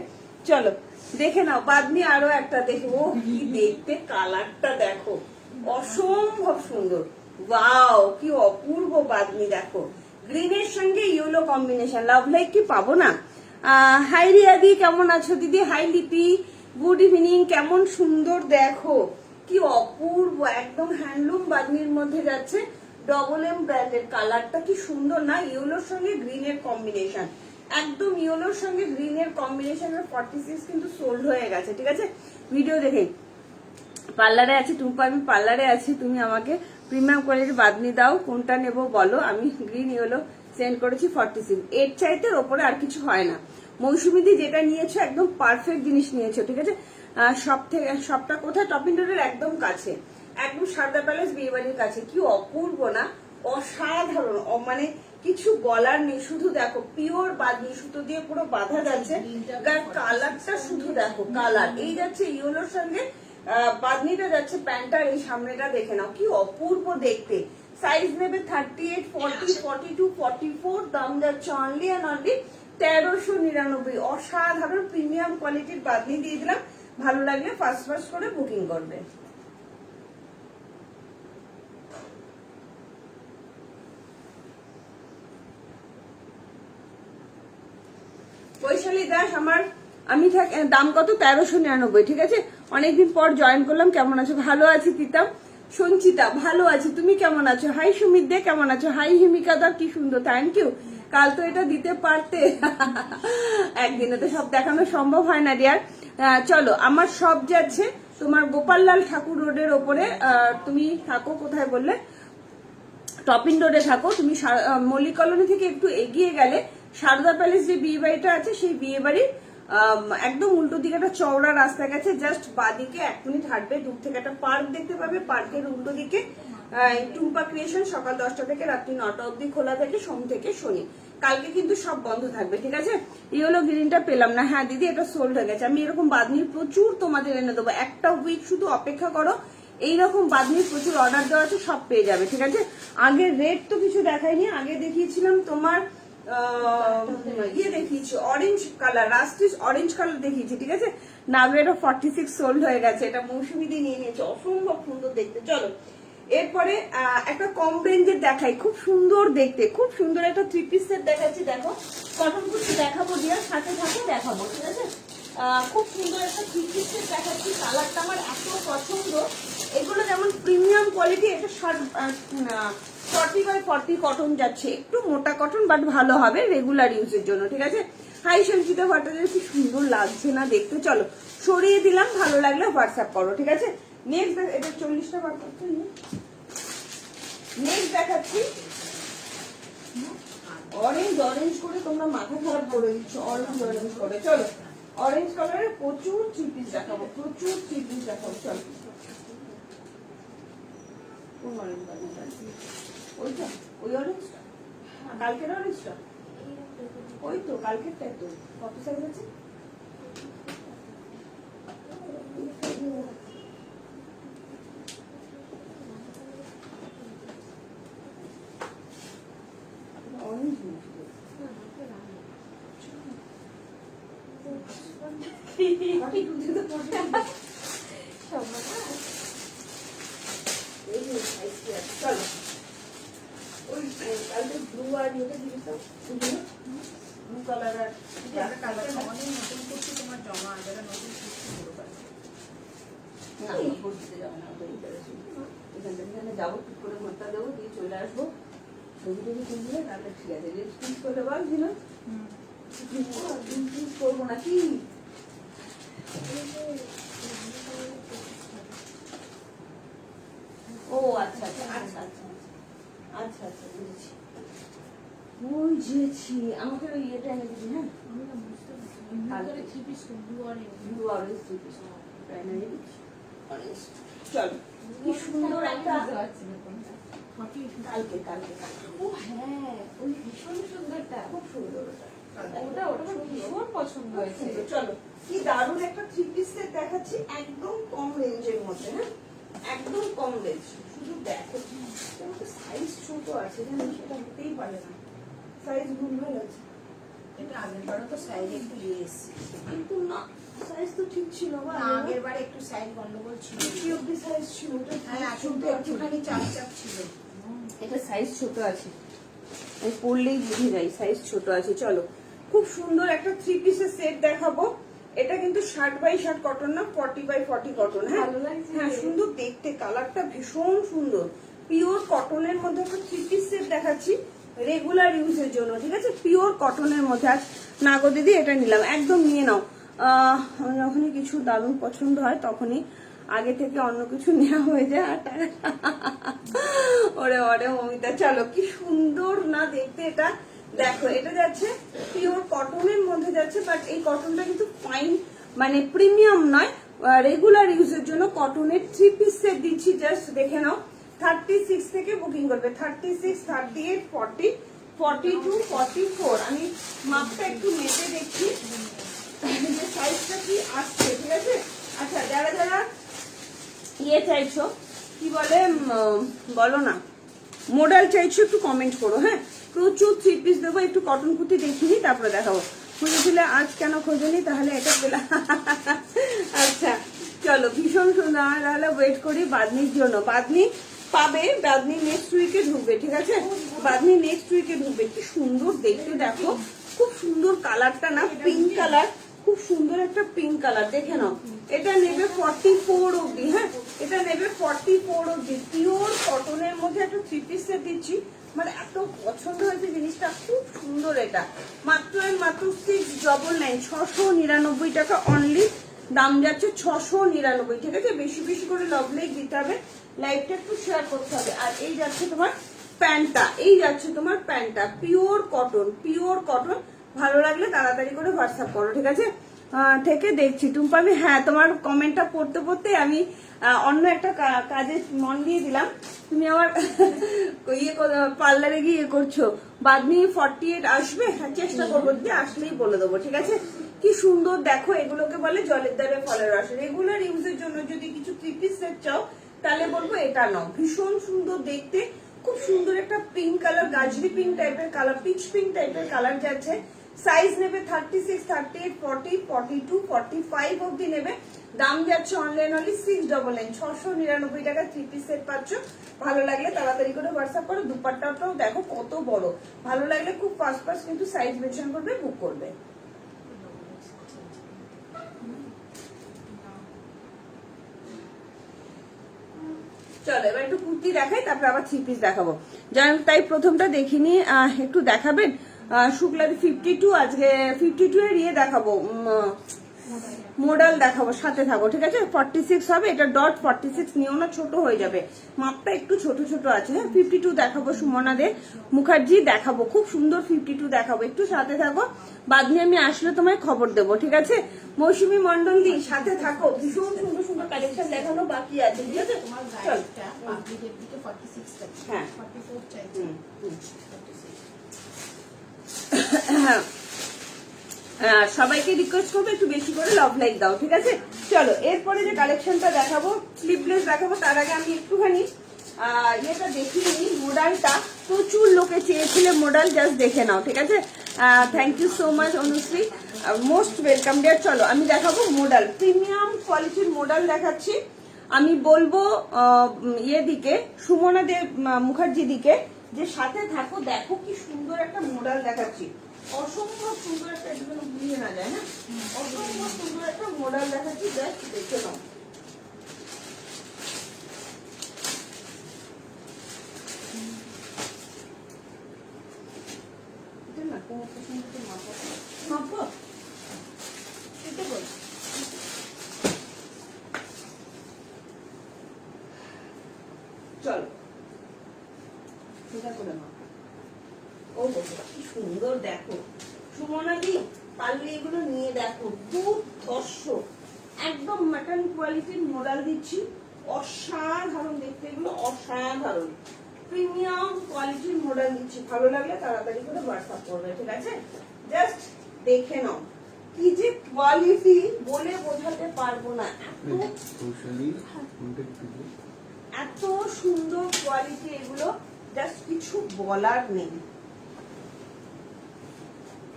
চলো দেখে নাও বাদনি আরো একটা দেখো। ও কি দেখতে, কালারটা দেখো অসম্ভব সুন্দর। ওয়াও কি অপূর্ব বাদনি দেখো, গ্রিনের সঙ্গে ইয়েলো কম্বিনেশন। লাভ লাইক কি পাবো না? হাই রিয়াদি, কেমন আছো দিদি? হাই লিপি, গুড ইভিনিং। কেমন সুন্দর দেখো, কি অপূর্ব, একদম হ্যান্ডলুম বাদনির মধ্যে যাচ্ছে। ডবল এম ব্র্যান্ডের, কালারটা কি সুন্দর না? ইয়েলোর সঙ্গে গ্রিনের কম্বিনেশন, একদম ইয়েলোর সঙ্গে গ্রিনের কম্বিনেশনের 46 কিন্তু সোল্ড হয়ে গেছে। ঠিক আছে, ভিডিও দেখে। পার্লারে আছি টুম্পা, আমি পার্লারে আছি, তুমি আমাকে প্রিমিয়াম কোয়ালিটির বাদনি দাও, কোনটা নেব বলো। আমি গ্রিন ইয়েলো সেন্ড করেছি 46। এর চাইতে ওপরে আর কিছু হয় না। মৌসুমিদি যেটা নিয়েছো একদম পারফেক্ট জিনিস নিয়েছো। ঠিক আছে, সবটা কোথায়? টপিং রোডের একদম কাছে, একদম সারদা প্যালেস বিয়েবাড়ির কাছে। কি অপূর্ব না, অসাধারণ, মানে কিছু বলার নেই। শুধু দেখো পিওর বাদনি, সুতো দিয়ে পুরো বাঁধা যাচ্ছে। কালারটা শুধু দেখো, কালার এই যাচ্ছে ইয়েলোর সঙ্গে বাদনিটা যাচ্ছে প্যান্টার, এই সামনেটা দেখে নাও কি অপূর্ব দেখতে। সাইজ নেবে 38, 40, 42, 44, দাম যাচ্ছে অনলি অ্যান্ড অনলি 1399। অসাধারণ প্রিমিয়াম কোয়ালিটির বাদনি দিয়ে দিলাম। ভালো লাগলে ফার্স্ট ফার্স্ট করে বুকিং করবে। বৈশালী দাস আমি দাম কত? 1399। ঠিক আছে, অনেকদিন পর জয়েন করলাম। কেমন আছো? ভালো আছি তিতাম। সঞ্চিতা ভালো আছি, তুমি কেমন আছো? হাই সুমিত দে, কেমন আছো? হাই হিমিকা দা, কি সুন্দর, থ্যাংক ইউ। কাল তো এটা দিতে পারতে, একদিনে তো সব দেখানো সম্ভব হয় না ডিয়ার। চলো, আমার সব যাচ্ছে তোমার গোপাললাল ঠাকুর রোডের ওপরে। তুমি থাকো কোথায় বললে? টপিং রোডে থাকো তুমি। মল্লিক কলোনি থেকে একটু এগিয়ে গেলে সারদা প্যালেস যে বিয়ে বাড়িটা আছে, সেই বিয়ে বাড়ির একদম উল্টো দিকে একটা চওড়া রাস্তা গেছে। জাস্ট বাদিকে 1 মিনিট হাঁটবে, দূর থেকে একটা পার্ক দেখতে পাবে। পার্কের উল্টো দিকে টুম্পা ক্রিয়েশন সকাল 10টা থেকে রাত্রি 9টা অবধি খোলা থাকে, সোম থেকে শনি। কালকে কিন্তু সব বন্ধ থাকবে। ঠিক আছে, ইয়েলো গ্রিনটা পেলাম না। হ্যাঁ দিদি, এটা সোল্ড হয়ে গেছে। আমি এরকম বাদনির প্রচুর তোমাদের এনে দেবো, একটা উইক শুধু অপেক্ষা করো। এইরকম বাদনির প্রচুর অর্ডার দেওয়া আছে, সব পেয়ে যাবে। ঠিক আছে, আগে রেড তো কিছু দেখাইনি, আগে দেখিয়েছিলাম তোমার ইয়ে দেখিয়েছি অরেঞ্জ কালার, রাস্টিস অরেঞ্জ কালার দেখিয়েছি। ঠিক আছে, নাভেরও 46 সোল্ড হয়ে গেছে। এটা মৌসুমি দিয়ে নিয়ে নিয়েছে, অসম্ভব সুন্দর দেখতে। চলো এরপরে একটা কম রেঞ্জের দেখাই, খুব সুন্দর দেখতে, খুব সুন্দর একটা 3 পিস সেট দেখাচ্ছি। দেখো কটন কুচি দেখাবো দিয়া, সাথে সাথে দেখাবো। ঠিক আছে, খুব সুন্দর একটা 3 পিস সেট দেখাচ্ছি। কালারটা আমার এত পছন্দ। এগুলো যেমন প্রিমিয়াম কোয়ালিটি, এটা 40x40 কটন যাচ্ছে, একটু মোটা কটন বাট ভালো হবে রেগুলার ইউজের জন্য। ঠিক আছে, হাই সঞ্চিতা ভট্টাচার্য, কি সুন্দর লাগছে না দেখতে। চলো সরিয়ে দিলাম, ভালো লাগলে হোয়াটসঅ্যাপ করো। ঠিক আছে, নেক্সট এটা 40টা বার করতে। নেক্সট দেখাচ্ছি অরেঞ্জ, অরেঞ্জ করে তোমরা মাথা খারাপ করে দিচ্ছ, অরেঞ্জ অরেঞ্জ করে। চলো অরেঞ্জ কালারে প্রচুর 3 পিস দেখাবো, প্রচুর 3 পিস দেখাবো। চলো কোন অরেঞ্জ কালারটা? ওইটা, ওই অরেঞ্জটা, কালকের অরেঞ্জটা, ওই তো কালকেরটাই তো। কত সাইজ আছে? অরেঞ্জ চলো ওই কালকে ব্লু আর ইয়েটা দিয়ে দাও, ব্লু কালার আর কালকে অনেক নতুন করছি তোমার জমা, যারা নতুন করছি পুরো পারে না করতে যাবো না, তো এখান থেকে এখানে যাবো, ঠিক করে ভর্তা দেবো, দিয়ে চলে আসবো। ছবি টবি তুললে তাহলে ঠিক আছে। লিপস্টিক করে বাঁধছিল, করবো না কি? ও আচ্ছা আচ্ছা আচ্ছা আচ্ছা আচ্ছা আচ্ছা বুঝেছি, বুঝেছি। আমাকে ওই ইয়েটা এনে দিবি। হ্যাঁ, চলো কি সুন্দর একটা কালকে কালকে ও হ্যাঁ, ওই ভীষণ সুন্দরটা, খুব সুন্দর। ওটা ওটা ভীষণ পছন্দ হয়েছে। চলো কি দারুণ একটা থ্রি পিস সেট দেখাচ্ছি একদম কম রেঞ্জের মধ্যে। হ্যাঁ, একদম কম রেঞ্জ। শুধু দেখো সাইজ ছোট আছে, জানো সেটা হতেই পারে না, সাইজ ভুলভাল আছে। এটা আগের বারও তো সাইজ একটু নিয়ে এসেছি, কিন্তু না সাইজ তো ঠিক ছিল বা আগের বারে একটু সাইজ গন্ডগোল ছিল, কি অব্দি সাইজ ছিল ওটা? হ্যাঁ আসলে একটুখানি চাপ চাপ ছিল। এটা সাইজ ছোট আছে, এই পরলেই বুঝে যাই সাইজ ছোট আছে। চলো খুব সুন্দর একটা থ্রি পিসের সেট দেখাবো। এটা কিন্তু 60x60 কটন না, 40x40 কটন। হ্যাঁ ভালো লাগছে। হ্যাঁ, সুন্দর দেখতে, কালারটা ভীষণ সুন্দর। পিওর কটনের মধ্যে একটা থ্রি পিস সেট দেখাচ্ছি রেগুলার ইউজের জন্য, ঠিক আছে? পিওর কটনের মধ্যে। আর না গো দিদি এটা নিলাম, একদম নিয়ে নাও। যখনই কিছু দারুণ পছন্দ হয় তখনই আগে থেকে অন্য কিছু নেওয়া হয়ে যায়। আর ওরে ওরে মমিতা, চলো কি সুন্দর না দেখতে এটা। দেখো এটা যাচ্ছে পিওর কটনের মধ্যে যাচ্ছে, বাট এই কটনটা কিন্তু ফাইন মানে প্রিমিয়াম নয়, রেগুলার ইউজের জন্য কটনের থ্রি পিস সেট দিচ্ছি। জাস্ট দেখে নাও, 36 থেকে বুকিং করবে, 36, 38, 40, 42, 44। আমি মাপটা একটু মেপে দেখছি যে সাইজটা কি আসছে, ঠিক আছে? আচ্ছা, যারা যারা ইয়ে চাইছো, কি বলে বলো না, মডেল চাইছো, একটু কমেন্ট করো। হ্যাঁ, প্রচুর থ্রি পিস দেবো, একটু কটন কুর্তি দেখিনি তারপরে দেখাবো। খুঁজেছিলে আজ কেন খোঁজেনি, তাহলে এটা পেলাম। আচ্ছা চলো, ভীষণ সুন্দর। আমরা তাহলে ওয়েট করি বাদনির জন্য। বাদনি পাবে, বাদনি নেক্সট উইকে ঢুকবে, ঠিক আছে? বাদনি নেক্সট উইকে ঢুকবে। কি সুন্দর দেখতে, দেখো খুব সুন্দর কালারটা না, পিঙ্ক কালার, খুব সুন্দর একটা পিঙ্ক কালার। দেখে নাও, এটা নেবে 44 অব্দি। হ্যাঁ, এটা নেবে 44 অব্দি। পিওর কটনের মধ্যে একটা থ্রি পিস সেট দিচ্ছি, মানে এত পছন্দ হয়েছে জিনিসটা, খুব সুন্দর। এটা মাত্র মাত্র 699, 699 টাকা অনলি দাম যাচ্ছে, 699, ঠিক আছে? বেশি বেশি করে লাভ লাইক দিতে হবে, লাইভটা একটু শেয়ার করতে হবে। আর এই যাচ্ছে তোমার প্যান্টটা, এই যাচ্ছে তোমার প্যান্টটা, পিওর কটন, পিওর কটন। ভালো লাগলে তাড়াতাড়ি করে হোয়াটসঅ্যাপ করো, ঠিক আছে? থেকে দেখছি টুম্পামি। হ্যাঁ, তোমার কমেন্টটা পড়তে পড়তে আমি অন্য একটা কাজে মন দিয়ে দিলাম। তুমি আমার ইয়ে পার্লারে গিয়ে ইয়ে করছো। বাদনি 48 আসবে, হ্যাঁ চেষ্টা করবো, যে আসলেই বলে দেবো, ঠিক আছে? কি সুন্দর দেখো, এগুলোকে বলে জলের দ্বারে ফলের রস। রেগুলার ইউজের জন্য যদি কিছু থ্রি পিস সেট চাও তাহলে বলবো এটা নাও, ভীষণ সুন্দর দেখতে। খুব সুন্দর একটা পিঙ্ক কালার, গাজরি পিঙ্ক টাইপের কালার, পিচ পিঙ্ক টাইপের কালার যাচ্ছে। সাইজ নেবে 36, 38, 40, 42, 45 অব্দি নেবে। দাম যাচ্ছে অনলাইন অনলি 699, 699 টাকা থ্রি পিস সেট পাচ্ছ। ভালো লাগলে তাড়াতাড়ি করে হোয়াটসঅ্যাপ করো। দুপাট্টাটাও দেখো কত বড়, ভালো লাগলে খুব ফাস্ট ফাস্ট কিন্তু সাইজ মেনশন করবে, বুক করবে। চলো এবার একটু কুর্তি দেখাই, তারপরে আবার থ্রি পিস দেখাবো। জানেন তাই প্রথমটা দেখিনি, একটু দেখাবেন। শুক্লাদি 52, আজকে 52 এর ইয়ে দেখাবো, মডেল দেখাবো, সাথে থাকো, ঠিক আছে? 46 হবে, এটা ডট 46 নিও না, ছোট হয়ে যাবে, মাপটা একটু ছোট ছোট আছে। হ্যাঁ, 52 দেখাবো, সুমনা দে মুখার্জি দেখাবো, খুব সুন্দর 52 দেখাবো, একটু সাথে থাকো। বাদনি আমি আসলে তোমায় খবর দেবো, ঠিক আছে? মৌসুমী মন্ডল দি সাথে থাকো, ভীষণ সুন্দর সুন্দর কালেকশন দেখানো বাকি আছে, ঠিক আছে? চল, হ্যাঁ সবাইকে রিকোয়েস্ট করবো একটু বেশি করে লাভ লাইক দাও, ঠিক আছে? চলো এরপরে যে কালেকশনটা দেখাবো, স্লিভলেস দেখাবো, তার আগে আমি একটুখানি ইয়েটা দেখিয়ে নিই, মডেলটা প্রচুর লোকে চেয়েছিলে মডেল, জাস্ট দেখে নাও, ঠিক আছে? Thank you so much Anushree, most welcome dear. চলো আমি দেখাবো মডেল, প্রিমিয়াম কোয়ালিটির মডেল দেখাচ্ছি। আমি বলবো ইয়ে দিকে, সুমনা দে মুখার্জি দিকে, যে সাথে থাকো, দেখো কি সুন্দর একটা মডেল দেখাচ্ছি, অসম্ভব সুন্দর একটা, একদম ভুলিয়ে না যায়। হ্যাঁ, অসম্ভব সুন্দর একটা মডেল দেখাচ্ছি, জাস্ট দেখে নাও। চলো সেটা করে নাও। ও কি সুন্দর দেখো সুমনা দি, পারলে এগুলো নিয়ে দেখো, দুর্ধর্ষ একদম মাটন কোয়ালিটির মডেল দিচ্ছি, অসাধারণ দেখতে, এগুলো অসাধারণ প্রিমিয়াম কোয়ালিটির মডেল দিচ্ছি। ভালো লাগলে তাড়াতাড়ি করে হোয়াটসঅ্যাপ করবে, ঠিক আছে? জাস্ট দেখে নাও, কি যে কোয়ালিটি বলে বোঝাতে পারবো না, এত সুন্দর কোয়ালিটি এগুলো, জাস্ট কিছু বলার নেই।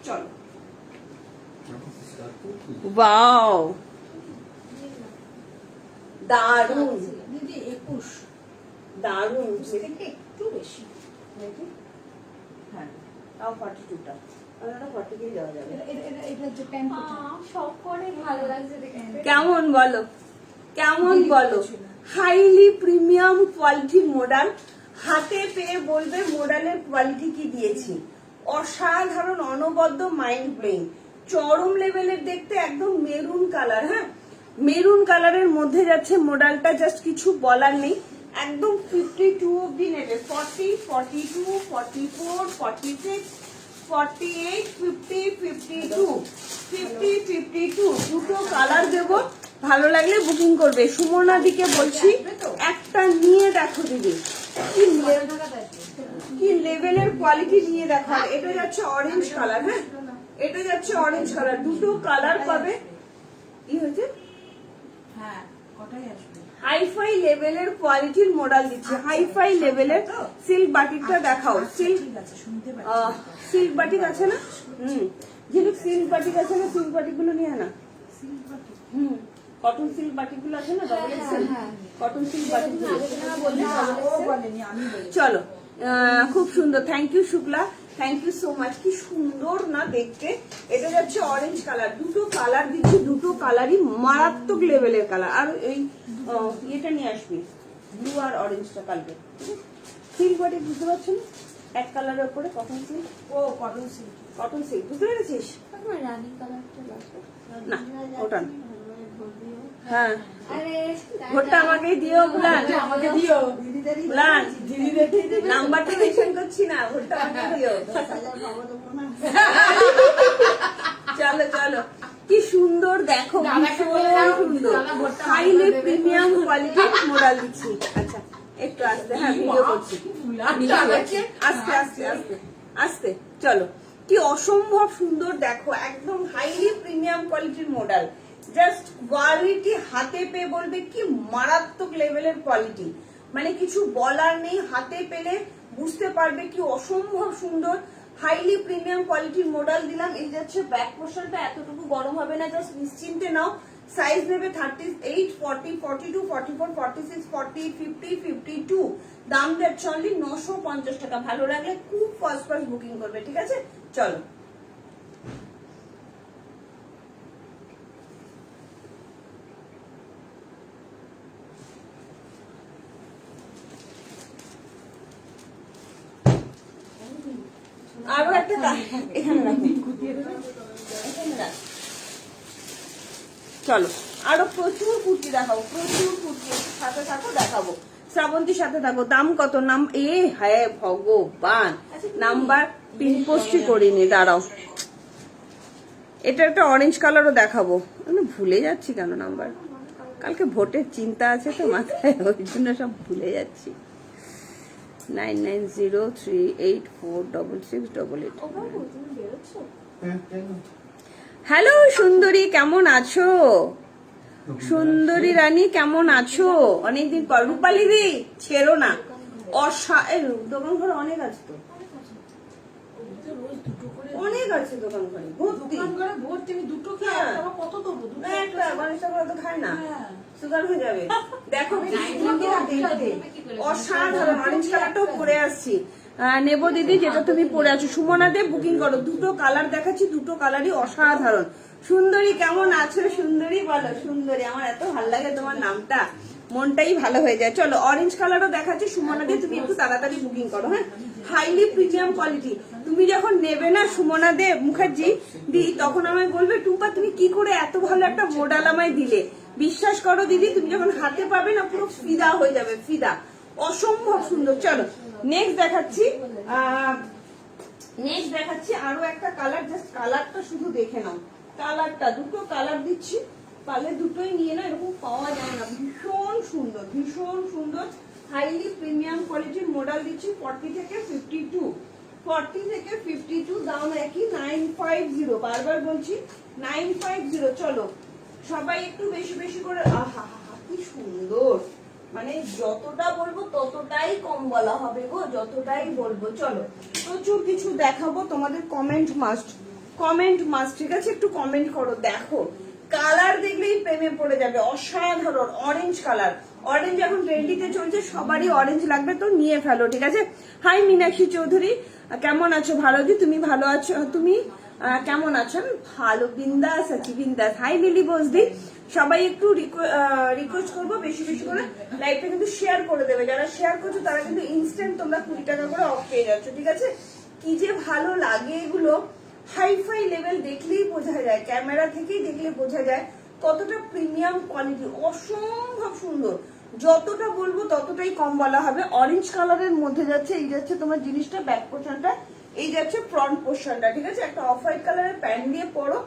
চলো, ওয়াও দারুন দিদি 21 দারুন, থেকে একটু বেশি। হ্যাঁ তাও 42টা, আমরা 40 কে যাওয়া যাবে। এটা যে প্যান্ট সব করে ভালো লাগছে দেখে। কেমন বলো, কেমন বলো? হাইলি প্রিমিয়াম কোয়ালিটির মডেল, হাতে পেয়ে বলবে মডেলের কোয়ালিটি কি দিয়েছি। অসাধারণ, অনবদ্য, মাইন্ড ব্লোয়িং, চরম লেভেলের দেখতে, একদম মেরুন কালার। হ্যাঁ, মেরুন কালারের মধ্যে যাচ্ছে মডেলটা, জাস্ট কিছু বলার নেই। একদম 52 অব্দি নেবে, 40, 42, 44, 46, 48, 50, 52, 50, 52, দুটো কালার দেবো। ভালো লাগলে বুকিং করবে। সুমনা দিকে বলছি একটা নিয়ে দেখো দিদি, কি লেভেলের কোয়ালিটি নিয়ে দেখো। আর এটা যাচ্ছে অরেঞ্জ কালার। হ্যাঁ, এটা যাচ্ছে অরেঞ্জ কালার, দুটো কালার পাবে। কি হয়েছে? হ্যাঁ, কটাই আসবে? হাইফাই লেভেলের কোয়ালিটির মডেল দিচ্ছে, হাইফাই লেভেলের। সিল্ক বাটিকটা দেখাও, সিল্ক সিল্ক বাটিক আছে না? ঝিনুক সিল্ক বাটিক আছে না? সিল্ক বাটিক গুলো নিয়ে না। কটন সিল্ক বাটিক গুলো আছে না, double excel cotton silk batik গুলো। চলো, খুব সুন্দর। Thank you Shukla, thank you so much. কি সুন্দর না দেখতে। এটা যাচ্ছে অরেঞ্জ কালার, দুটো কালার দিচ্ছি, দুটো কালারই মারাত্মক লেভেলের কালার। আর এই এটা নিয়ে আসবি, ব্লু আর অরেঞ্জটা কালকে। সিল্ক বাটিক বুঝতে পারছো না, এক কালারের উপরে কটন সিল্ক। ও কটন সিল্ক, কটন সিল্ক বুঝতে পেরেছিস? রানী কালারটা লাগবে না, ওটা না। হ্যাঁ, ভোটটা আমাকেই দিও বুলান, আমাকে দিও। বুলান নাম্বারটা মেনশন করছি না, ভোটটা আমাকে দিও। চলো চলো, কি সুন্দর দেখো, ভীষণ সুন্দর, হাইলি প্রিমিয়াম কোয়ালিটির মডেল দিচ্ছি। আচ্ছা একটু আস্তে, হ্যাঁ ভিডিও করছি, আস্তে আস্তে আস্তে আস্তে। চলো, কি অসম্ভব সুন্দর দেখো, একদম হাইলি প্রিমিয়াম কোয়ালিটির মডেল। জাস্ট কোয়ালিটি হাতে পেয়ে বলবে কি মারাত্মক লেভেলের কোয়ালিটি, মানে কিছু বলার নেই। হাতে পেলে বুঝতে পারবে কি অসম্ভব সুন্দর হাইলি প্রিমিয়াম কোয়ালিটির মডেল দিলাম। এই যাচ্ছে ব্যাক পোর্শনটা, এতটুকু গরম হবে না, জাস্ট নিশ্চিন্তে নাও। সাইজ নেবে 38, 40, 42, 44, 46, 48, 50, 52। দাম যাচ্ছে অনলি 950 টাকা। ভালো লাগলে খুব ফার্স্ট বুকিং করবে, ঠিক আছে? চলো, আরো একটা এখানে রাখি, এখানে রাখ। চলো, আরো প্রচুর কুর্তি দেখাবো, প্রচুর কুর্তি। সাথে থাকো, দেখাবো। শ্রাবন্তীর সাথে থাকো। দাম কত? নাম হ্যাঁ ভগবান, নাম্বার পিন পোস্টই করিনি, দাঁড়াও। এটা একটা অরেঞ্জ কালারও দেখাবো, ভুলে যাচ্ছি কেন নাম্বার, কালকে ভোটের চিন্তা আছে তো মাথায়, ওই জন্য সব ভুলে যাচ্ছি। 9903846688। হ্যালো সুন্দরী, কেমন আছো? সুন্দরী রানী কেমন আছো? অনেকদিন পর। রূপালী দি ছেড়ো না, দোকান ঘরে অনেক আছে তো, অনেক আছে দোকান ঘরে ভর্তি। দুটো কত দেবো? একটা গণেশটা করে তো খায় না, সুগার হয়ে যাবে। দেখো অসাধারণ, অরেঞ্জ কালারটাও পরে আসছি। নেবো দিদি, যেটা তুমি পরে আছো। সুমনা দে বুকিং করো, দুটো কালার দেখাচ্ছি, দুটো কালারই অসাধারণ। সুন্দরী কেমন আছো? সুন্দরী বলো, সুন্দরী। আমার এত ভালো লাগে তোমার নামটা, মনটাই ভালো হয়ে যায়। চলো, অরেঞ্জ কালারও দেখাচ্ছি। সুমনা দে তুমি একটু তাড়াতাড়ি বুকিং করো। হ্যাঁ, হাইলি প্রিমিয়াম কোয়ালিটি। তুমি যখন নেবে না সুমনা দে মুখার্জি দি, তখন আমায় বলবে টুম্পা তুমি কি করে এত ভালো একটা মডেল আমায় দিলে। বিশ্বাস করো দিদি, তুমি যখন হাতে পাবে না পুরো ফিদা হয়ে যাবে, ফিদা। অসম্ভব সুন্দর। চলো নেক্সট দেখাচ্ছি, নেক্সট দেখাচ্ছি আরো একটা কালার। জাস্ট কালারটা শুধু দেখে নাও, কালারটা, দুটো কালার দিচ্ছি, পালে দুটোই নিয়ে না, এরকম পাওয়া যায় না। ভীষণ সুন্দর, ভীষণ সুন্দর, হাইলি প্রিমিয়াম কোয়ালিটির মডেল দিচ্ছি। 40 থেকে 52, 40 থেকে 52 দাম একই 950, বারবার বলছি 950। চলো সবাই একটু বেশি বেশি করে, আহা কি সুন্দর, মানে যতটা বলবো ততটাই কম বলা হবে গো, যতটাই বলবো। চলো প্রচুর কিছু দেখাবো তোমাদের, কমেন্ট মাস্ট, ঠিক আছে? একটু কমেন্ট করো। দেখো কালার দেখলেই প্রেমে পড়ে যাবে, অসাধারণ অরেঞ্জ কালার। অরেঞ্জ এখন ট্রেন্ডিতে চলছে, সবারই অরেঞ্জ লাগবে, তো নিয়ে ফেলো, ঠিক আছে? হাই মীনাক্ষী চৌধুরী, কেমন আছো? ভালো দি, তুমি ভালো আছো? তুমি কেমন আছো? আমি ভালো, বিন্দাস আছি, বিন্দাস। হাই লিলি বসদি, সবাই একটু রিকোয়েস্ট করবো বেশি বেশি করে লাইভটা কিন্তু শেয়ার করে দেবে। যারা শেয়ার করছো তারা কিন্তু ইনস্ট্যান্ট তোমরা 20 টাকা করে অফ পেয়ে যাচ্ছ, ঠিক আছে? কি যে ভালো লাগে এগুলো, হাইফাই লেভেল দেখলেই বোঝা যায়, ক্যামেরা থেকেই দেখলে বোঝা যায় কতটা প্রিমিয়াম কোয়ালিটি, অসম্ভব সুন্দর। যতটা বলবো ততটাই কম বলা হবে। অরেঞ্জ কালারের মধ্যে যাচ্ছে, এই যাচ্ছে তোমার জিনিসটা ব্যাক পোর্শনটা, এই যাচ্ছে ফ্রন্ট পোর্শনটা, ঠিক আছে? একটা অফ হোয়াইট কালারের প্যান্ট দিয়ে পরো,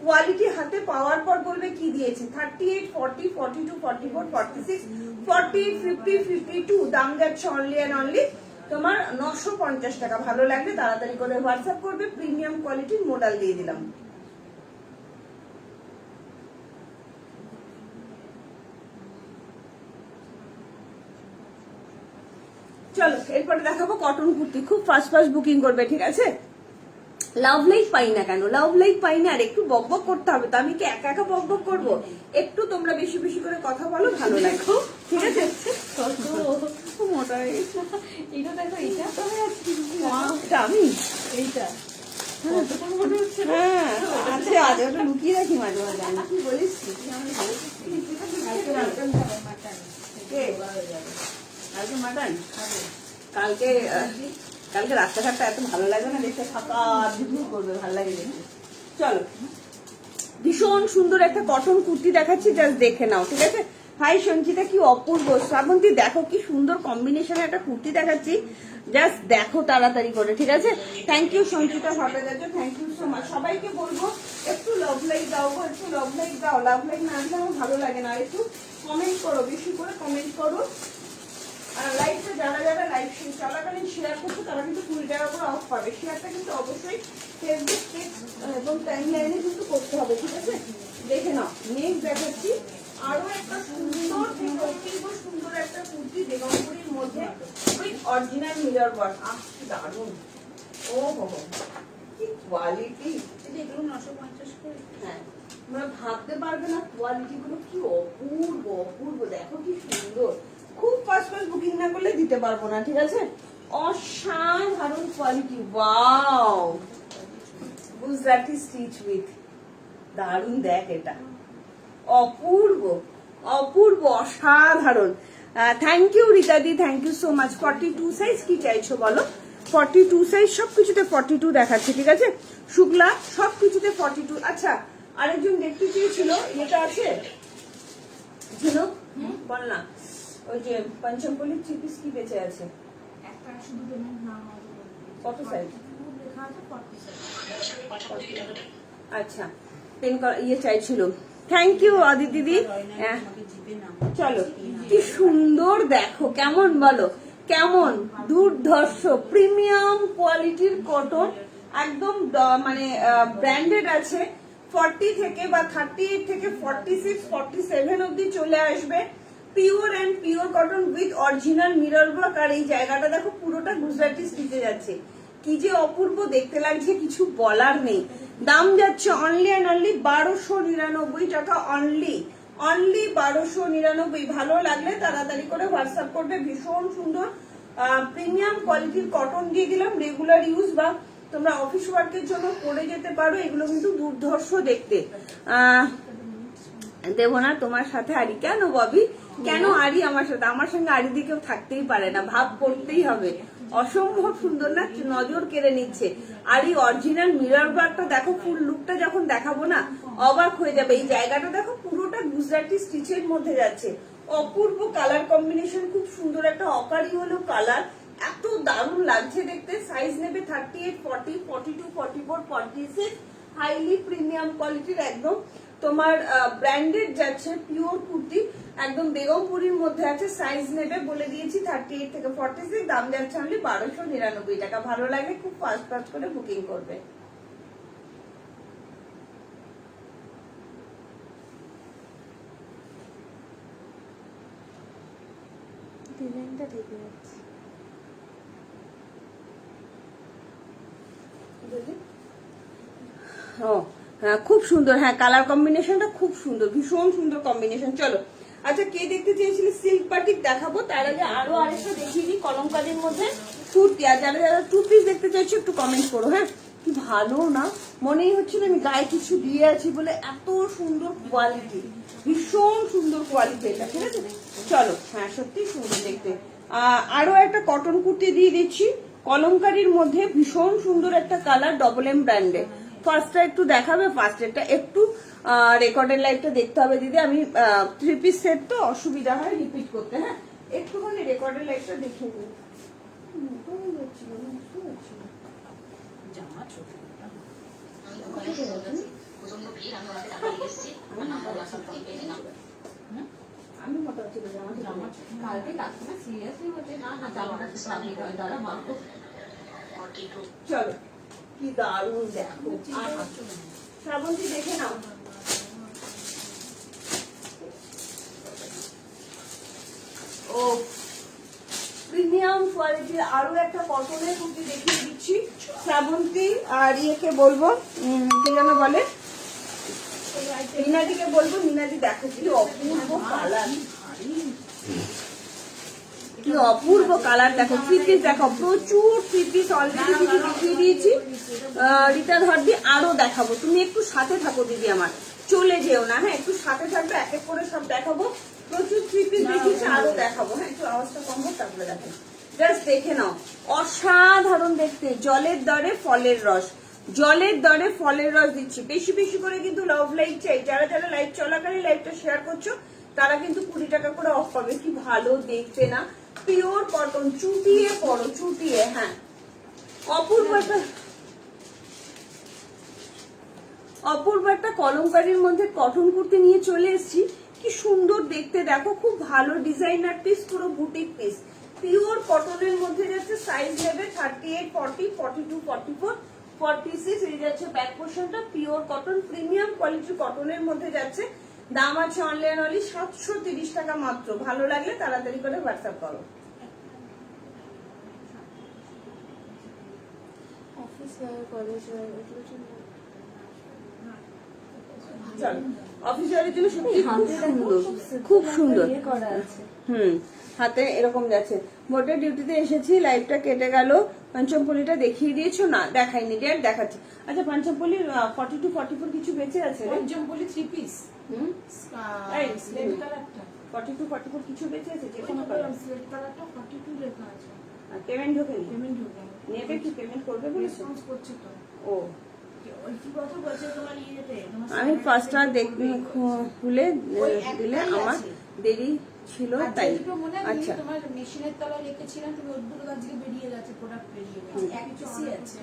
কোয়ালিটি হাতে পাওয়ার পর বলবে কি দিয়েছি। 38, 40, 42, 44, 46, 48, 50, 52 দাম যাচ্ছে অনলি অ্যান্ড অনলি তোমার 950 টাকা। ভালো লাগলে তাড়াতাড়ি করে হোয়াটসঅ্যাপ করবে। প্রিমিয়াম কোয়ালিটির মডেল দিয়ে দিলাম। চলো এরপরে দেখাবো কটন কুর্তি, খুব ফাস্ট বুকিং করবে, ঠিক আছে? লাভ লাইক পাই না কেন, লাভ লাইক পাই না, আর একটু বকবক করতে হবে তো, আমি কি একা একা বকবক করবো? একটু তোমরা বেশি বেশি করে কথা বলো, ভালো লাগবে, ঠিক আছে? মোটা হয়ে গেছে। এটা দেখো, এইটা এটা আমি এইটা হ্যাঁ আছে, আজ ওটা লুকিয়ে রাখি মাঝে মাঝে। আমি কি বলিস কালকে মাটন, কালকে কালকে রাস্তাঘাটটা এত ভালো লাগবে না দেখতে, ফাঁকা ঝুড় করবে, ভালো লাগে দেখতে। চলো ভীষণ সুন্দর একটা কটন কুর্তি দেখাচ্ছি, জাস্ট দেখে নাও, ঠিক আছে? হাই সঞ্চিতা, কি অপূর্ব। শ্রাবন্তী দেখো কি সুন্দর কম্বিনেশনে একটা কুর্তি দেখাচ্ছি, জাস্ট দেখো তাড়াতাড়ি করে, ঠিক আছে? Thank you Sanchita Bhattacharya, thank you so much. সবাইকে বলবো একটু লাভ লাইক দাও গো, একটু লাভ লাইক দাও, লাভ লাইক না দিলে আমার ভালো লাগে না। আর একটু কমেন্ট করো, বেশি করে কমেন্ট করো। আর লাইভটা যারা যারা লাইভ চলাকালীন শেয়ার করছো তারা কিন্তু 20 টাকা করে অফ পাবে। শেয়ারটা কিন্তু অবশ্যই ফেসবুক পেজ এবং টাইম লাইনে কিন্তু করতে হবে, ঠিক আছে? দেখে নাও, নেক্সট দেখাচ্ছি আরো একটা সুন্দর সুন্দর একটা কুর্তি বেগমপুরীর মধ্যে উইথ অরিজিনাল মিরর ওয়ার্ক। কি দারুণ, ও হো কি কোয়ালিটি, এগুলো 950 করে। হ্যাঁ, তোমরা ভাবতে পারবে না কোয়ালিটি গুলো কি অপূর্ব অপূর্ব। দেখো কি সুন্দর, খুব ফাস্ট বুকিং না করলে দিতে পারবো না, ঠিক আছে? অসাধারণ quality, wow, Gujarati stitch with, দারুণ। দেখ এটা অপূর্ব অপূর্ব অসাধারণ। থ্যাংক ইউ রীতাদি, thank you so much. 42 size কি চাইছো বলো? 42 সাইজ, সবকিছুতে 42 দেখাচ্ছে, ঠিক আছে? শুক্লা সবকিছুতে 42। আচ্ছা আরেকজন দেখতে চেয়েছিল, এটা আছে ঝিনো, বল না, ওই যে পঞ্চমপল্লির 3 পিস কি বেঁচে আছে? একটা শুধু পেমেন্ট না হয় কত সাইজ লেখা আছে 40 সাইজ। আচ্ছা পেন ইয়ে চাইছিল। থ্যাংক ইউ অদিতি দিদি। চলো কি সুন্দর, দেখো কেমন বলো, কেমন দুর্ধর্ষ প্রিমিয়াম কোয়ালিটির কটন, একদম মানে ব্র্যান্ডেড আছে। 40 থেকে বা 38 থেকে 46, 47 অব্দি চলে আসবে। Pure and pure cotton with original mirror work. আর এই জায়গাটা দেখো পুরোটা গুজরাটি স্টিচে যাচ্ছে, কি যে অপূর্ব দেখতে লাগছে, কিছু বলার নেই। দাম যাচ্ছে অনলি অ্যান্ড অনলি 1299 টাকা, অনলি 1299। ভালো লাগলে তাড়াতাড়ি করে হোয়াটসঅ্যাপ করবে। ভীষণ সুন্দর প্রিমিয়াম কোয়ালিটির কটন দিয়ে দিলাম, রেগুলার ইউজ বা তোমরা অফিস ওয়ার্কের জন্য পরে যেতে পারো। এগুলো কিন্তু দুর্ধর্ষ দেখতে। দেবো না তোমার সাথে আরি? কেন ববি, কেন আরি আমার সাথে? আমার সঙ্গে আরি দিয়ে কেউ থাকতেই পারে না, ভাব করতেই হবে। অসম্ভব সুন্দর না, নজর কেড়ে নিচ্ছে। আর এই অরিজিনাল মিরর ওয়ার্কটা দেখো, ফুল লুকটা যখন দেখাবো না অবাক হয়ে যাবে। এই জায়গাটা দেখো পুরোটা গুজরাটি স্টিচের মধ্যে যাচ্ছে, অপূর্ব কালার কম্বিনেশন, খুব সুন্দর একটা অকারি হলো কালার, এত দারুণ লাগছে দেখতে। সাইজ নেবে 38, 40, 42, 44, 46, হাইলি প্রিমিয়াম কোয়ালিটির একদম তোমার ব্র্যান্ডেড যাচ্ছে পিওর কুর্তি, একদম বেগমপুরীর মধ্যে আছে। সাইজ নেবে বলে দিয়েছি 38 থেকে 46, দাম যাচ্ছে অনলি 1299 টাকা। ভালো লাগে খুব ফাস্ট ফাস্ট করে বুকিং করবে। ডিজাইনটা দেখে যাচ্ছে। ও হ্যাঁ খুব সুন্দর, হ্যাঁ কালার কম্বিনেশনটা খুব সুন্দর, ভীষণ সুন্দর কম্বিনেশন। চলো আচ্ছা, কে দেখতে চেয়েছিলে সিল্ক বাটিক দেখাবো, তার আগে আরো আরেকটা দেখিয়ে দিই কলমকারীর মধ্যে কুর্তি। আর যারা যারা 2 পিস দেখতে চাইছো একটু কমেন্ট করো। হ্যাঁ কি ভালো না, মনেই হচ্ছে না আমি গায়ে কিছু দিয়ে আছি বলে, এত সুন্দর কোয়ালিটি, ভীষণ সুন্দর কোয়ালিটি এটা, ঠিক আছে। চলো হ্যাঁ সত্যি সুন্দর দেখতে। আরো একটা কটন কুর্তি দিয়ে দিচ্ছি কলমকারীর মধ্যে, ভীষণ সুন্দর একটা কালার, ডবল এম ব্র্যান্ডে। ফার্স্টটা একটু দেখাবে, ফার্স্টেরটা একটু রেকর্ডের লাইভটা দেখতে হবে দিদি। আমি 3 পিস সেট তো অসুবিধা হয় রিপিট করতে। হ্যাঁ একটুখানি রেকর্ডের লাইভটা দেখিয়ে দিই। জামা ছোট আমি মোটা ছিল জামা কালকে কাকিমা সিরিয়াসলি বলছে না না জামাটা দাদা মাকে চলো কি দারুণ দেখো, শ্রাবন্তী দেখে নাও। ও প্রিমিয়াম কোয়ালিটির আরো একটা কটনের কুর্তি দেখিয়ে দিচ্ছি শ্রাবন্তী। আর ইয়েকে বলবো কে যেন বলে, মিনাদিকে বলবো, মিনাদি দেখো কি অপূর্ব কালার, কি অপূর্ব কালার দেখো। 3 পিস দেখো, প্রচুর 3 পিস অলরেডি কিছু দেখিয়ে দিয়েছি। রীতা ধরদি আরো দেখাবো, তুমি একটু সাথে থাকো দিদি আমার, চলে যেও না। হ্যাঁ একটু সাথে থাকবে, এক এক করে সব দেখাবো। প্রচুর 3 পিস দেখিয়েছি, আরো দেখাবো। হ্যাঁ একটু আওয়াজটা কম হোক তারপরে দেখো, জাস্ট দেখে নাও, অসাধারণ দেখতে। জলের দরে ফলের রস, জলের দরে ফলের রস দিচ্ছি। বেশি বেশি করে কিন্তু লাভ লাইক চাই, যারা যারা লাইভ চলাকালীন লাইভটা শেয়ার করছো তারা কিন্তু 20 টাকা করে অফ পাবে। কি ভালো দেখতে না, পিওর কটন, চুটিয়ে পড়ো চুটিয়ে। হ্যাঁ অপূর্ব একটা, অপূর্ব একটা কলমকারীর মধ্যে কটন কুর্তি নিয়ে চলে এসেছি। কি সুন্দর দেখতে দেখো, খুব ভালো ডিজাইনার পিস, পুরো বুটিক পিস, পিওর কটনের মধ্যে যাচ্ছে। সাইজ নেবে 38, 40, 42, 44, 46 এই যাচ্ছে ব্যাক পোর্শনটা। পিওর কটন, প্রিমিয়াম কোয়ালিটির কটনের মধ্যে যাচ্ছে। দাম আছে অনলাইন অনলি 730 টাকা মাত্র। ভালো লাগলে তাড়াতাড়ি করে হোয়াটসঅ্যাপ করো। অফিস কলেজ চলো অফিসিয়ালের জন্য সত্যি খুব সুন্দর, খুব সুন্দর করা আছে। হাতে এরকম যাচ্ছে। ভোটের ডিউটিতে এসেছি, লাইভটা কেটে গেল। পঞ্চমপল্লিটা দেখিয়ে দিয়েছো না? দেখাইনি, ডেট দেখাচ্ছি। আচ্ছা পঞ্চমপল্লির 42, 44 কিছু বেঁচে আছে রে? পঞ্চমপল্লি 3 পিস এই স্লেট কালারটা 42, 44 কিছু বেঁচে আছে? যে যে কোনো কোনো কালার স্লেট কালারটা 42 লেখা আছে। পেমেন্ট ঢোকেনি? পেমেন্ট ঢোকে নেবে কি পেমেন্ট করবে বলেছে? রেসপন্স করছে তো। ও ওই কি কথা বলছে তোমার ইয়েতে, আমি ফার্স্টটা খুলে দিলে আমার দেরি ছিল তাই। আচ্ছা তোমার মেশিনের তলায় রেখেছিলাম, তুমি ওগুলো আজকে বেরিয়ে গেছে, প্রোডাক্ট বেরিয়ে গেছে, এক পিসই আছে।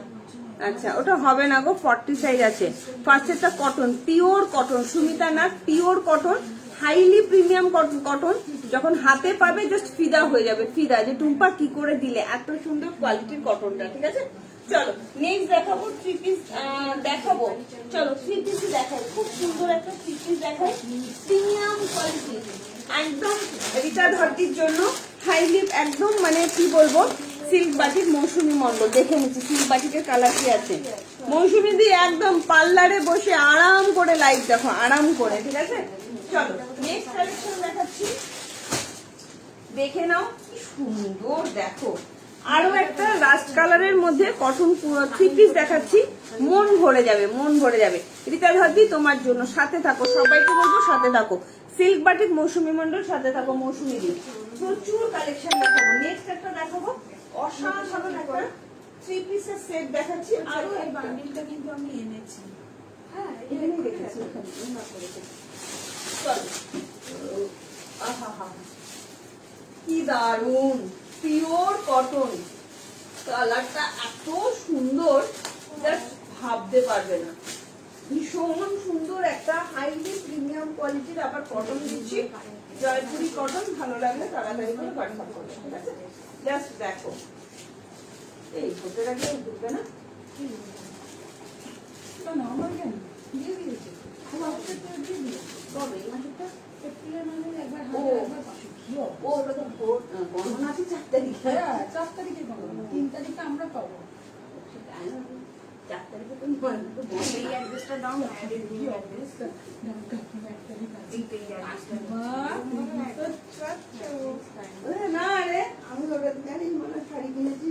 আচ্ছা ওটা হবে না গো, 40 সাইজ আছে। ফার্স্টেরটা cotton, pure cotton, Sumita Nath pure cotton, highly premium cotton. যখন হাতে পাবে জাস্ট ফিদা হয়ে যাবে, ফিদা যে টুম্পা কি করে দিলে, এত সুন্দর কোয়ালিটির কটনটা। ঠিক আছে চলো নেক্সট দেখাবো 3 পিস দেখাবো। চলো 3 পিস দেখাই, খুব সুন্দর একটা 3 পিস দেখাই, প্রিমিয়াম কোয়ালিটি, একদম রিতা ধরতির জন্য হাইলি, একদম মানে কি বলবো, সিল্ক বাটিক মৌসুমী মন্ডল। দেখে নিচ্ছি সিল্ক বাটিকের কালার কি আছে। মৌসুমী দি একদম পার্লারে বসে আরাম করে লাইভ দেখো, আরাম করে। ঠিক আছে চলো নেক্সট কালেকশন দেখাচ্ছি, দেখে নাও কি সুন্দর দেখো। আরো একটা রাস্ট কালারের মধ্যে কটন 3 পিস দেখাচ্ছি, মন ভরে যাবে, মন ভরে যাবে। রিতা ধরতি তোমার জন্য, সাথে থাকো, সবাইকে বলবো সাথে থাকো। সিল্ক বাটিক মৌসুমী মন্ডল, সাথে থাকো মৌসুমী দি। প্রচুর কালেকশন দেখাবো। নেক্সট একটা দেখাবো অসাধারণ একটা 3 পিসের সেট দেখাচ্ছি। আরো এই একটা বান্ডিলটা কিন্তু আমি এনেছি। হ্যাঁ এখানেই রেখেছি, চলো আহা কি দারুন, পিওর কটন, কালারটা এত সুন্দর জাস্ট ভাবতে পারবে না। ভীষণ সুন্দর একটা হাইলি প্রিমিয়াম কোয়ালিটির আবার কটন দিচ্ছি, জয়পুরি কটন। ভালো লাগলে তাড়াতাড়ি করে হোয়াটসঅ্যাপ করবে, ঠিক আছে? জাস্ট দেখো, এই ভোটের আগে ঢুকবে না নর্মাল কেন দিয়ে দিয়েছে কবে এই মাসেরটা? এপ্রিলের মানে একবার ও। একবার পাশে কি ও ওটা তো ভোট গণনা আছে 4 তারিখে। হ্যাঁ 4 তারিখে পাবো 3 তারিখে আমরা পাবো 4 তারিখে তো নয়, তো বন্ধ। এই অ্যাড্রেসটা দাও না, কি অবস্থা কাকিমা একটা দিন আছে না রে, আমি ওটা জানি মনে শাড়ি কিনেছি,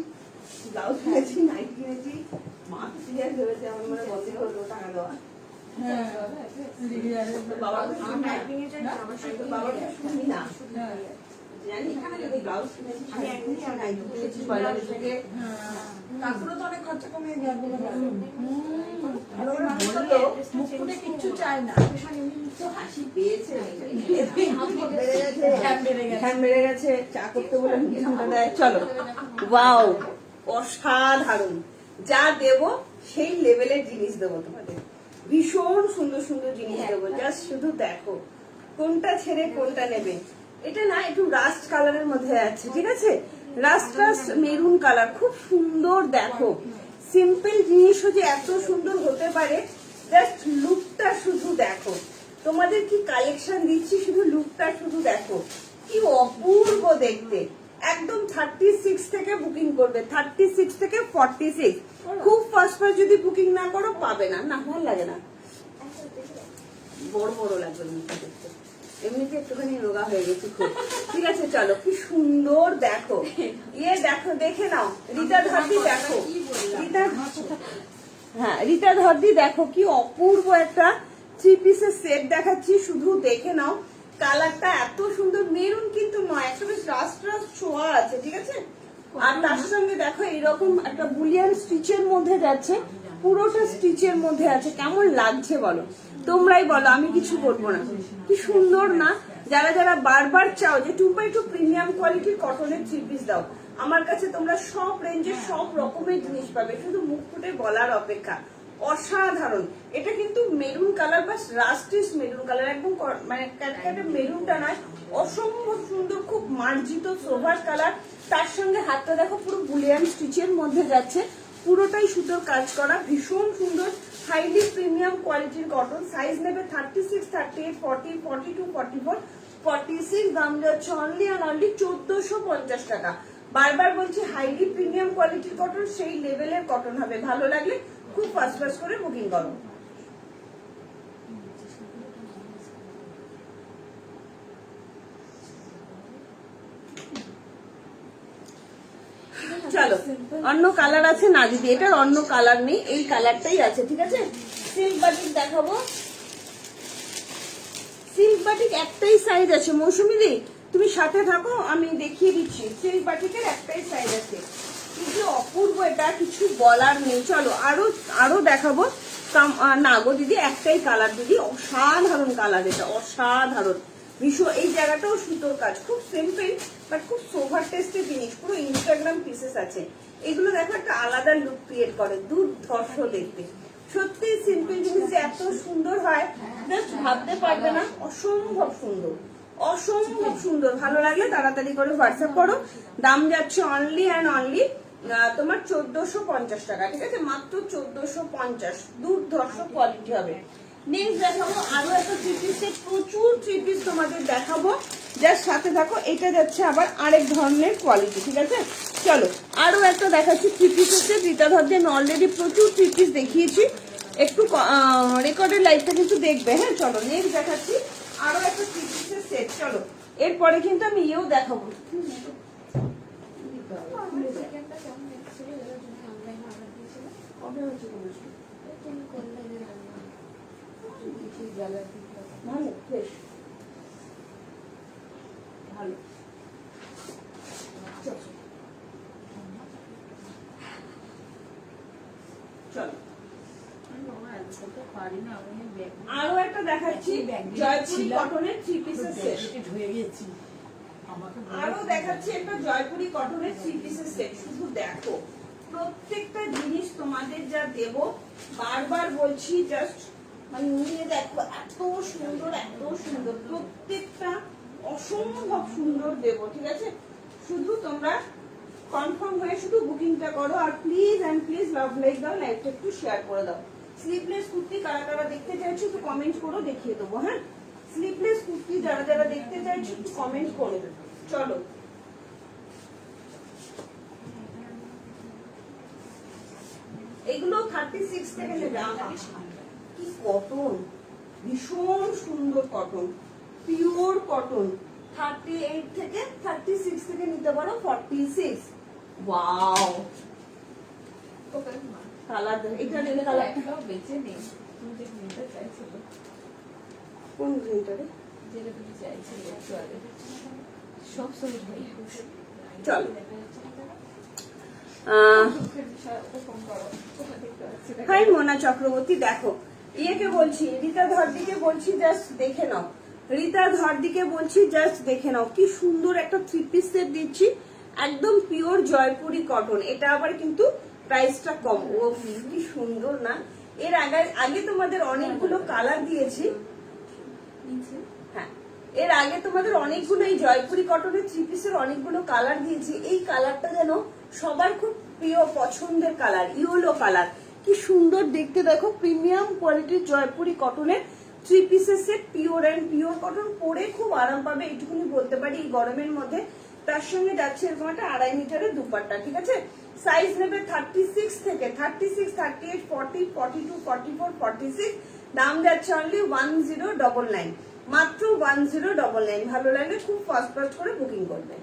ব্লাউজ কিনেছি, নাইট কিনেছি, মাছ সিরিয়াস ভেবেছে আমি মনে বন্ধ করবো টাকা দেওয়া। হ্যাঁ তো বাবাকে আমার শুনি না, টাইপিং এ চাই, আমার সাথে তো বাবাকে শুনি না, হ্যাঁ জানি যদি ব্লাউজ কিনেছি, আমি শাড়ি একদিনই কিনেছি, নাইট কিনেছি বাজার থেকে। কাকুরও তো অনেক খরচা কমিয়ে গেছে আর ওরা মানুষ বললো, মুখ ফুটে কিচ্ছু চায় না তো হাসি পেয়েছে, বেড়ে গেছে, ঘ্যাম বেড়ে গেছে। ঘ্যাম বেড়ে গেছে, চা করতে বলে ঘ্যামটা দেয়। চলো, ওয়াও, অসাধারণ। যা দেবো সেই লেভেলের জিনিস দেবো তোমাদের, ভীষণ সুন্দর সুন্দর জিনিস দেবো। জাস্ট শুধু দেখো কোনটা ছেড়ে কোনটা নেবে। এটা না একটু রাস্ট কালারের মধ্যে আছে, ঠিক আছে? রাস্ট মেরুন কালার, খুব সুন্দর। দেখো সিম্পল জিনিসও যে এত সুন্দর হতে পারে, জাস্ট লুকটা শুধু দেখো। তোমাদের কি কালেকশন দিচ্ছি, শুধু লুকটা শুধু দেখো, কি অপূর্ব দেখতে। একদম 36 থেকে বুকিং করবে, 36 থেকে 46। খুব ফার্স্ট ফার্স্ট যদি বুকিং না করো পাবে না। না ভালো লাগে না, বড় বড় লাগবে মুখটা দেখতে। এমনিতে একটুখানি রোগা হয়ে গেছি খুব। ঠিক আছে চলো, কি সুন্দর দেখো, ইয়ে দেখো, দেখে নাও। রীতা ধরদি দেখো, রীতা, হ্যাঁ রীতা ধরদি দেখো, কি অপূর্ব একটা 3 পিসের সেট দেখাচ্ছি, শুধু দেখে নাও। কালারটা এত সুন্দর, মেরুন কিন্তু নয়, একটা বেশ রাস্ট রাস্ট ছোঁয়া আছে, ঠিক আছে? আর তার সঙ্গে দেখো এরকম একটা বুলিয়ান স্টিচের মধ্যে যাচ্ছে, পুরোটা স্টিচের মধ্যে আছে। কেমন লাগছে বলো, তোমরাই বলো, আমি কিছু বলবো না। কি সুন্দর না? যারা যারা বারবার চাও যে 2x2 প্রিমিয়াম কোয়ালিটির কটনের 3 পিস দাও, আমার কাছে তোমরা সব রেঞ্জের সব রকমের জিনিস পাবে, শুধু মুখ ফুটে বলার অপেক্ষা। অসাধারণ। এটা কিন্তু মেরুন কালার বা রাস্টিস মেরুন কালার, একদম মানে ক্যাটক্যাটে মেরুনটা নয়, অসম্ভব সুন্দর, খুব মার্জিত সোভার কালার। তার সঙ্গে হাতটা দেখো পুরো বুলিয়ান স্টিচের মধ্যে যাচ্ছে, পুরোটাই সুতোর কাজ করা, ভীষণ সুন্দর, হাইলি প্রিমিয়াম কোয়ালিটির কটন। সাইজ নেবে 36, 38, 40, 42, 44, 46। দাম যাচ্ছে অনলি আর অনলি 1450 টাকা। বারবার বলছি, হাইলি প্রিমিয়াম কোয়ালিটির কটন, সেই লেভেলের কটন হবে। ভালো লাগলে খুব ফাস্ট ফাস্ট করে বুকিং করো। চলো, অন্য কালার আছে না দিদি? এটার অন্য কালার নেই, এই কালারটাই আছে, ঠিক আছে? সিল্ক বাটিক দেখাবো। সিল্ক বাটিক একটাই সাইজ আছে, মৌসুমী দি তুমি সাথে থাকো, আমি দেখিয়ে দিচ্ছি। সিল্ক বাটিকের একটাই সাইজ আছে, কিন্তু অপূর্ব, এটা কিছু বলার নেই। চলো আরো আরো দেখাবো। না গো দিদি, একটাই কালার দিদি, অসাধারণ কালার, এটা অসাধারণ। ভীষণ, এই জায়গাটাও সুতোর কাজ, খুব সিম্পল বাট খুব সোভার টেস্টের জিনিস, পুরো ইনস্টাগ্রাম পিসেস আছে। এগুলো দেখো একটা আলাদা লুক ক্রিয়েট করে, দুর্ধর্ষ দেখতে। সত্যি সিম্পল জিনিস যে এত সুন্দর হয় জাস্ট ভাবতে পারবে না, অসম্ভব সুন্দর, অসম্ভব সুন্দর। ভালো লাগলে তাড়াতাড়ি করে হোয়াটসঅ্যাপ করো। দাম যাচ্ছে অনলি অ্যান্ড অনলি তোমার 1450 টাকা, ঠিক আছে? মাত্র 1450। দুর্ধর্ষ কোয়ালিটি হবে। নেক্সট দেখাবো আরো একটা 3 পিসের, প্রচুর 3 পিস তোমাদের দেখাবো, যার সাথে থাকো। এটা যাচ্ছে আবার আরেক ধরনের কোয়ালিটি, ঠিক আছে? চলো আরো একটা দেখাচ্ছি 3 পিসের। রীতা ধরদি আমি অলরেডি প্রচুর 3 পিস দেখিয়েছি, একটু রেকর্ডের লাইভটা কিন্তু দেখবে, হ্যাঁ? চলো নেক্সট দেখাচ্ছি আরো একটা 3 পিসের সেট। চলো এরপরে কিন্তু আমি ইয়েও দেখাবো। চিকেনটা কেমন এসেছিল, যেটা তুমি অনলাইনে অর্ডার দিয়েছিলে? কবে হচ্ছে তোমার? তুমি করলে যে রান্না ভালো, ফ্রেশ, ভালো। চলো আরো একটা দেখাচ্ছি, জয়পুরি কটনের 3 পিসের সেট হয়ে গেছি। আরো দেখাচ্ছি একটা জয়পুরি কটনের 3 পিসের সেট। শুধু দেখো প্রত্যেকটা জিনিস তোমাদের যা দেব, বারবার বলছি, জাস্ট মানে নিয়ে দেখো এত সুন্দর, প্রত্যেকটা অসম্ভব সুন্দর দেবো, ঠিক আছে? শুধু তোমরা কনফার্ম হয়ে শুধু বুকিংটা করো, আর please and please love like দাও, লাইভটা একটু শেয়ার করে দাও। স্লিভলেস কুর্তি কারা কারা দেখতে চাইছো একটু কমেন্ট করো, দেখিয়ে দেবো। হ্যাঁ, স্লিভলেস কুর্তি যারা যারা দেখতে চাইছো একটু কমেন্ট করো। চলো, এগুলো 36 থেকে নেবে। কি কটন, ভীষণ সুন্দর কটন, পিওর কটন। 38 থেকে 36 থেকে নিতে পারো 46। ওয়াও, কালার এটা নেবে, কালারটা একটাও বেঁচে নেই। তুমি যে গ্রিনটা চাইছিলে, কোন গ্রিনটা রে? যেটা তুমি চাইছিলে একটু আগে, সব সবুজ হয়ে গেছে। চলো, দুঃখের বিষয়, ওটা ফোন করো, ওটা দেখতে পাচ্ছি না। হাই মোনা চক্রবর্তী, দেখো ইয়েকে বলছি, রীতা ধরদিকে বলছি জাস্ট দেখে নাও, রীতা ধরদিকে বলছি জাস্ট দেখে নাও, কি সুন্দর একটা 3 পিস সেট দিচ্ছি, একদম পিওর জয়পুরি কটন। এটা আবার কিন্তু প্রাইসটা কম। ও কি সুন্দর না! এর আগে তোমাদের অনেকগুলো কালার দিয়েছি। হ্যাঁ, এর আগে তোমাদের অনেকগুলো এই জয়পুরি কটনের 3 পিসের অনেকগুলো কালার দিয়েছি। এই কালারটা যেন সবার খুব প্রিয় পছন্দের কালার, ইয়েলো কালার। কি সুন্দর দেখতে, দেখো প্রিমিয়াম কোয়ালিটির জয়পুরি কটনের 3 পিসের সেট, পিওর এন্ড পিওর কটন, পরে খুব আরাম পাবে এইটুকুনি বলতে পারি এই গরমের মধ্যে। তার সঙ্গে যাচ্ছে এরকম একটা 2.5 মিটারের দুপাট্টা, ঠিক আছে? সাইজ নেবে 36 থেকে 36, 38, 40, 42, 44, 46। দাম যাচ্ছে অনলি 1099, মাত্র 1099। ভালো লাগলে খুব ফাস্ট করে বুকিং করবে।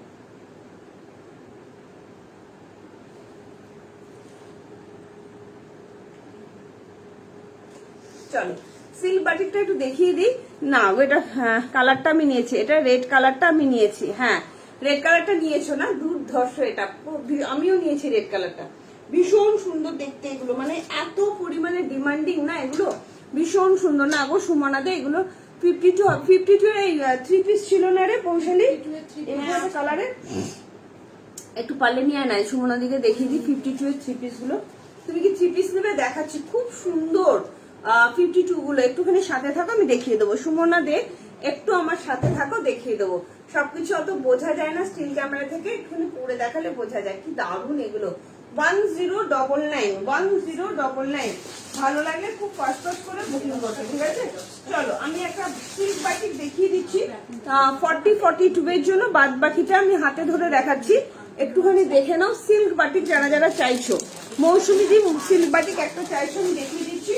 চলো, সিল্ক বাটিকটা একটু দেখিয়ে দিই। না এটা কালারটা আমি নিয়েছি, এটা রেড কালারটা আমি নিয়েছি। হ্যাঁ, রেড কালারটা নিয়েছো না? দুর্ধর্ষ এটা, আমিও নিয়েছি রেড কালারটা। ভীষণ সুন্দর দেখতে এগুলো, মানে এত পরিমাণে ডিমান্ডিং না এগুলো, ভীষণ সুন্দর না গো সুমনাদে। এগুলো 52 এই 3 পিস ছিল না রে পৌঁছালি কালারে? একটু পারলে নিয়ে নাই সুমনা দিকে দেখিয়ে দিই 52 এর 3 পিস গুলো। তুমি কি 3 পিস নেবে? দেখাচ্ছি, খুব সুন্দর 52 গুলো। একটুখানি সাথে থাকো, আমি দেখিয়ে দেবো। সুমনা দে, একটু আমার সাথে থাকো, দেখিয়ে দেবো। সবকিছু অত বোঝা যায় না স্টিল ক্যামেরা থেকে, একটুখানি পরে দেখালে বোঝা যায়। কি দারুণ এগুলো। 1099, ভালো লাগলে খুব ফাস্ট করে বুকিং করতে, ঠিক আছে? চলো, আমি একটা সিল্ক বাটিক দেখিয়ে দিচ্ছি 40-42 এর জন্য, বাদ বাকিটা আমি হাতে ধরে দেখাচ্ছি, একটুখানি দেখে নাও। সিল্ক বাটিক যারা যারা চাইছো, মৌসুমী দি সিল্ক বাটিক একটা চাইছো, আমি দেখিয়ে দিচ্ছি।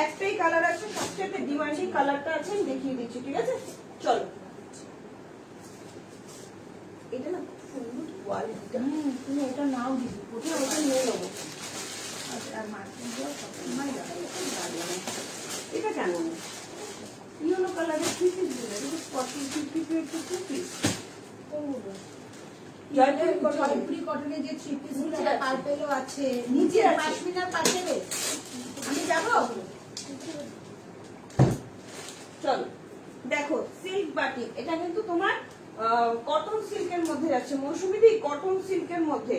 একটাই কালার আছে, সবচেয়ে ডিমান্ডিং কালারটা আছে, আমি দেখিয়ে দিচ্ছি, ঠিক আছে? চলো, এটা না সুন্দর কোয়ালিটিটা, তুমি এটা নাও দিদি, ওটা নিয়ে নেবো। আর মার্কেট এটা কেন ইয়েলো কালারের 3 পিস দিলে? 40-52 পিস জয়পুরি কটনের যে 3 পিস গুলো, পার্পেলও আছে, নিচে পাশমিনার পার্পেলে। আমি যাবো। চলো, দেখো সিল্ক বাটিক, এটা কিন্তু তোমার কটন সিল্কের মধ্যে যাচ্ছে মৌসুমী দি, কটন সিল্কের মধ্যে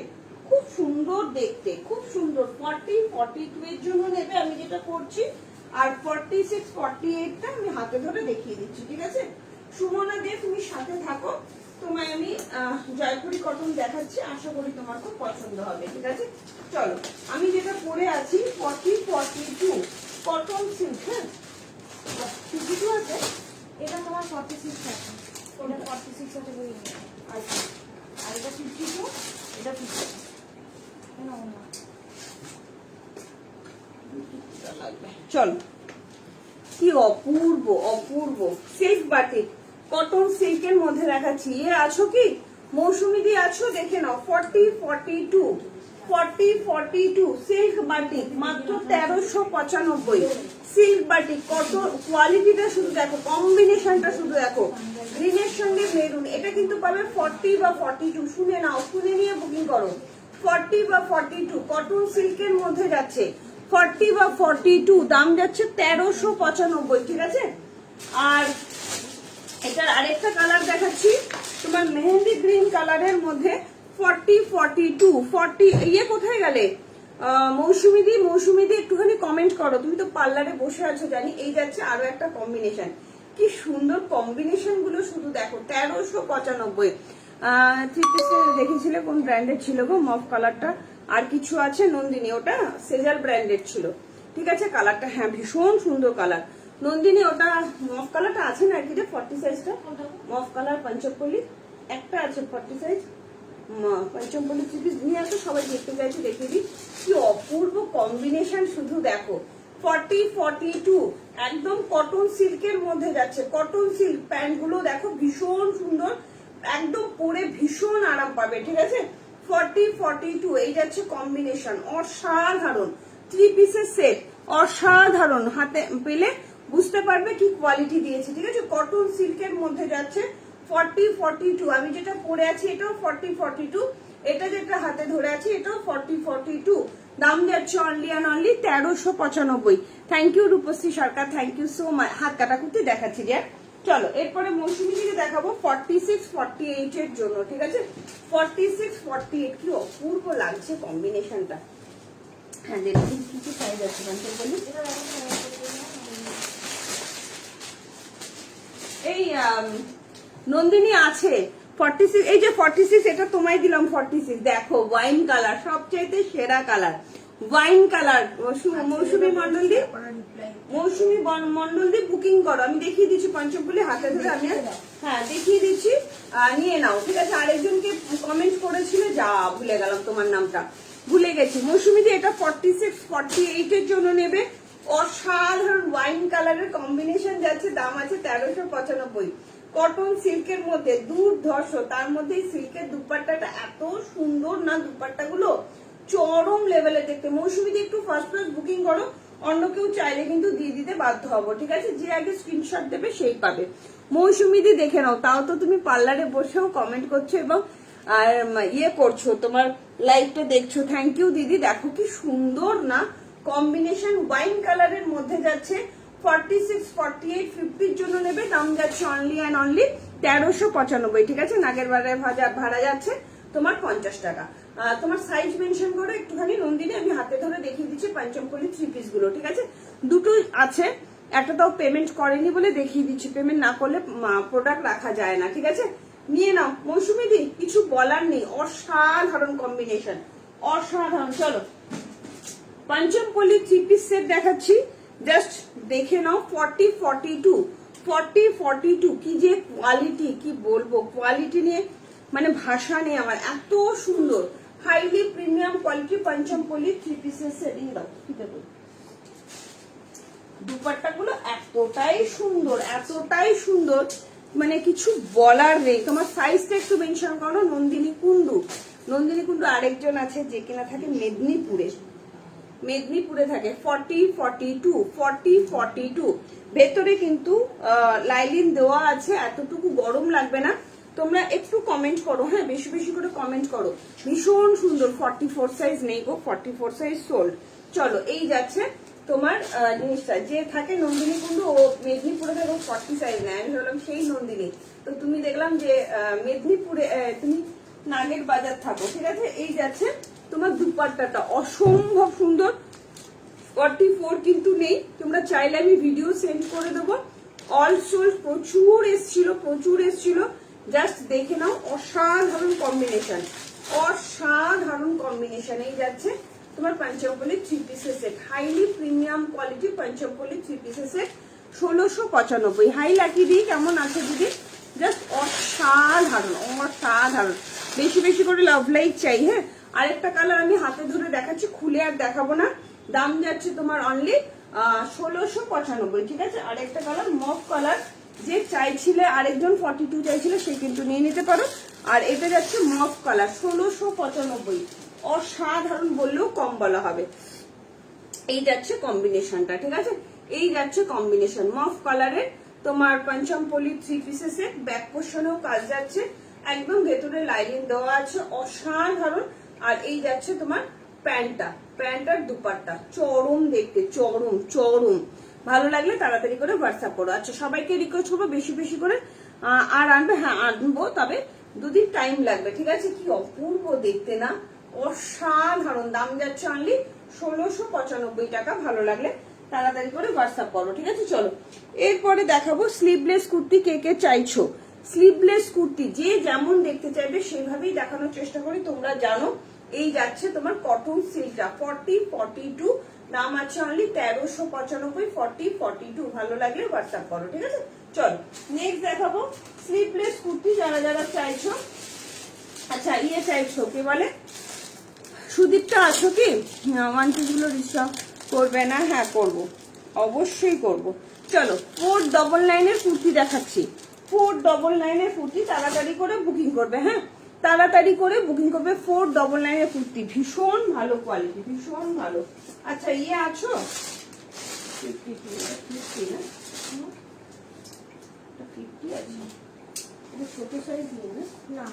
খুব সুন্দর দেখতে, খুব সুন্দর। 40-42 এর জন্য নেবে, আমি যেটা করছি, আর 46-48টা আমি হাতে ধরে দেখিয়ে দিচ্ছি, ঠিক আছে? সুমনা দে, তুমি সাথে থাকো, তোমায় আমি জয়পুরি কটন দেখাচ্ছি, আশা করি তোমার খুব পছন্দ হবে, ঠিক আছে? চলো, আমি যেটা পরে আছি 40-42 কটন সিল্ক। হ্যাঁ, 52 আছে, এটা তোমার 46 আছে, ওটা 46 আছে বই। আচ্ছা, আর এটা 52, এটা 50 না না। চলো, কি অপূর্ব অপূর্ব সিল্ক বাটিক, কটন সিল্কের মধ্যে দেখাচ্ছি। এ আছো কি মৌসুমী দি? আছো? দেখে নাও। 40-42 সিল্ক বাটিক, মাত্র 1395। সিল্ক বাটিক, কত কোয়ালিটিটা শুধু দেখো, কম্বিনেশনটা শুধু দেখো, গ্রিনের সঙ্গে মেরুন। এটা কিন্তু পাবে 40 বা 42। শুনে নাও, শুনে নিয়ে বুকিং করো। 40 বা 42 কটন সিল্কের মধ্যে যাচ্ছে, 40 বা 42, দাম যাচ্ছে 1395, ঠিক আছে? আর এটার আরেকটা কালার দেখাচ্ছি তোমার, মেহেন্দি গ্রিন কালারের মধ্যে 40-42 ইয়ে কোথায় গেলে মৌসুমিদি একটুখানি কমেন্ট করো, তুমি তো পার্লারে বসে আছো জানি। এই যাচ্ছে আরো একটা কম্বিনেশন, কি সুন্দর কম্বিনেশন গুলো শুধু দেখো। 1395 থ্রি পিস দেখেছিলে কোন ব্র্যান্ডের ছিল গো? মফ কালারটা। আর কিছু আছে নন্দিনী, ওটা সেজার ব্র্যান্ডের ছিল, ঠিক আছে। কালারটা হ্যাঁ ভীষণ সুন্দর কালার। নন্দিনী ওটা মফ কালারটা আছে না আর কি, 40 সাইজটা মফ কালার পঞ্চপল্লী একটা আছে 40 সাইজ পঞ্চমপল্লী থ্রি পিস নিয়ে আসো, সবাই দেখতে চাইছে, দেখিয়ে দিই কি অপূর্ব কম্বিনেশন শুধু দেখো। 40-42 একদম কটন সিল্কের মধ্যে যাচ্ছে, কটন সিল্ক প্যান্ট গুলো দেখো ভীষণ সুন্দর, একদম পরে ভীষণ আরাম পাবে, ঠিক আছে। 40-42 এই যাচ্ছে কম্বিনেশন, অসাধারণ থ্রি পিসের সেট, অসাধারণ। হাতে পেলে বুঝতে পারবে কি কোয়ালিটি দিয়েছে, ঠিক আছে। কটন সিল্কের মধ্যে যাচ্ছে 40-42। আমি যেটা পরে আছি এটাও 40-42, এটা যেটা হাতে ধরে আছি এটাও 40-42। দাম যাচ্ছে only and only 1395। Thank you Rupashree Sarkar, thank you so much. হাত কাটা কুর্তি দেখাচ্ছি যে। চলো এরপরে মৌসুমী থেকে দেখাবো 46-48 এর জন্য, ঠিক আছে। 46-48 কি অপূর্ব লাগছে কম্বিনেশনটা। হ্যাঁ দেখুন কি কি সাইজ আছে বলি। এই নন্দিনী আছে 46, এই যে 46 এটা তোমায় দিলাম 46। দেখো ওয়াইন কালার, সবচেয়ে সেরা কালার ওয়াইন কালার। মৌসুমী মন্ডল দি বুকিং করো, আমি দেখিয়ে দিচ্ছি পঞ্চমপল্লী হাতে ধরে আমি হ্যাঁ দেখিয়ে দিচ্ছি, নিয়ে নাও, ঠিক আছে। আরেকজনকে কমেন্ট করেছিল, যা ভুলে গেলাম তোমার নামটা, ভুলে গেছি। মৌসুমী দি এটা 46-48 এর জন্য নেবে, অসাধারণ ওয়াইন কালারের কম্বিনেশন যাচ্ছে, দাম আছে 1395। কটন সিল্কের মধ্যে দুর্ধর্ষ, তার মধ্যে সিল্কের দুপাট্টাটা এত সুন্দর না, দুপাট্টা গুলো চরম লেভেলে দেখতে। মৌসুমীদি একটু ফার্স্ট ক্লাস বুকিং করো, অন্য কেউ চাইলে কিন্তু দিয়ে দিতে বাধ্য হবো, ঠিক আছে। যে আগে স্ক্রিনশট দেবে সেই পাবে। মৌসুমীদি দেখে নাও, তাও তো তুমি পার্লারে বসেও কমেন্ট করছো এবং ইয়ে করছো, তোমার লাইভটা দেখছো। থ্যাংক ইউ দিদি, দেখো কি সুন্দর না কম্বিনেশন, ওয়াইন কালারের মধ্যে যাচ্ছে। 46-48-50 জন্য নেবে, দাম যাচ্ছে অনলি অ্যান্ড অনলি 1395, ঠিক আছে। নাগের ভাড়া যাচ্ছে তোমার 50 টাকা। তোমার সাইজ মেনশন করো একটুখানি নন্দিনী, আমি হাতে ধরে দেখিয়ে দিচ্ছি পঞ্চমপল্লী থ্রি পিস গুলো, ঠিক আছে। দুটো আছে, একটা তাও পেমেন্ট করেনি বলে দেখিয়ে দিচ্ছি, পেমেন্ট না করলে প্রোডাক্ট রাখা যায় না, ঠিক আছে। নিয়ে নাও মৌসুমী দি, কিছু বলার নেই, অসাধারণ কম্বিনেশন, অসাধারণ। চলো পঞ্চমপল্লী থ্রি পিস সেট দেখাচ্ছি, জাস্ট দেখে নাও। 40-42 কি যে কোয়ালিটি, কি বলবো, কোয়ালিটি নিয়ে মানে ভাষা নেই আমার, এত সুন্দর highly premium quality Panchampalli three পিসের সেটিং দাও, ঠিক আছে। দুপাট্টা গুলো এতটাই সুন্দর, মানে কিছু বলার নেই। তোমার সাইজটা একটু মেনশন করো। নন্দিনী কুন্ডু আরেকজন আছে যে কিনা থাকে মেদিনীপুরে থাকে। 40-42 ভেতরে কিন্তু লাইলিন দেওয়া আছে, এতটুকু গরম লাগবে না। তোমরা একটু কমেন্ট করো, হ্যাঁ বেশি বেশি করে কমেন্ট করো, ভীষণ সুন্দর। 44 সাইজ নেই গো, 44 সাইজ সোল্ড। চলো এই যাচ্ছে তোমার জিনিসটা, যে থাকে নন্দিনী কুন্ডু, ও মেদিনীপুরে থাকে, 40 সাইজ নেয়। আমি ভাবলাম সেই নন্দিনী, তো তুমি দেখলাম যে মেদিনীপুরে, তুমি নাগের বাজার থাকো, ঠিক আছে। এই যাচ্ছে তোমার দুপাট্টাটা অসম্ভব সুন্দর। 44 কিন্তু নেই, তোমরা চাইলে আমি ভিডিও সেন্ড করে দেবো। অলসো প্রচুর এসছিল, জাস্ট দেখে নাও। অসাধারণ কম্বিনেশন, এই যাচ্ছে তোমার পঞ্চমপল্লী থ্রি পিসের set, highly premium quality Panchampalli three পিসের সেট, 1695। হাই লাকি দি, কেমন আছে দিদি? জাস্ট অসাধারণ। বেশি বেশি করে লাভ লাইক চাই, হ্যাঁ। আরেকটা কালার আমি হাতে ধরে দেখাচ্ছি, খুলে আর দেখাবো না, দাম যাচ্ছে তোমার অনলি 1695, ঠিক আছে। আরেকটা কালার মফ কালার, যে চাইছিলে আরেকজন 42 চাইছিল সে কিন্তু নিয়ে নিতে পারো। আর এটা যাচ্ছে মফ কালার 1695, অসাধারণ বললেও কম বলা হবে। এই যাচ্ছে কম্বিনেশনটা, ঠিক আছে। এই যাচ্ছে কম্বিনেশন মফ কালারের তোমার পঞ্চমপল্লী থ্রি পিসের সেট। ব্যাক পোর্শনেও কাজ যাচ্ছে, একদম ভেতরে লাইনিং দেওয়া আছে, অসাধারণ। আর এই যাচ্ছে তোমার প্যান্টার দুপাট্টা, চরম দেখতে, চরম। ভালো লাগলে তাড়াতাড়ি করে হোয়াটসঅ্যাপ করো। আচ্ছা সবাইকে রিকোয়েস্ট করবো বেশি বেশি করে আর আনবে, হ্যাঁ আনবো, তবে দুদিন টাইম লাগবে, ঠিক আছে। কি অপূর্ব দেখতে না, অসাধারণ, দাম যাচ্ছে অনলি 1695 টাকা। ভালো লাগলে তাড়াতাড়ি করে হোয়াটসঅ্যাপ করো, ঠিক আছে? চলো এরপরে দেখাবো স্লিভলেস কুর্তি। কে কে চাইছো স্লিভলেস কুর্তি? যে যেমন দেখতে চাইবে সেভাবেই দেখানোর চেষ্টা করি। তোমরা জানো এই যাচ্ছে তোমার কটন সিল্কটা 40-42, দাম আছে অনলি 1395, 40-42। ভালো লাগলে হোয়াটসঅ্যাপ করো, ঠিক আছে? চলো নেক্সট দেখাবো স্লিভলেস কুর্তি। যারা যারা চাইছো, আচ্ছা ইয়ে চাইছো কে বলে সুদীপটা আছো কি? ওয়ান পিসগুলো ডিস্টার্ব করবে না? হ্যাঁ করবো, অবশ্যই করব। চলো 499 কুর্তি দেখাচ্ছি। 499 কুর্তি, তাড়াতাড়ি করে বুকিং করবে। হ্যাঁ তাড়াতাড়ি করে বুকিং করবে। 499 কুর্তি, ভীষণ ভালো কোয়ালিটি, ভীষণ ভালো। আচ্ছা ইয়ে আছো 50 না? 50 আছে, এটা ছোট সাইজ নেই না? না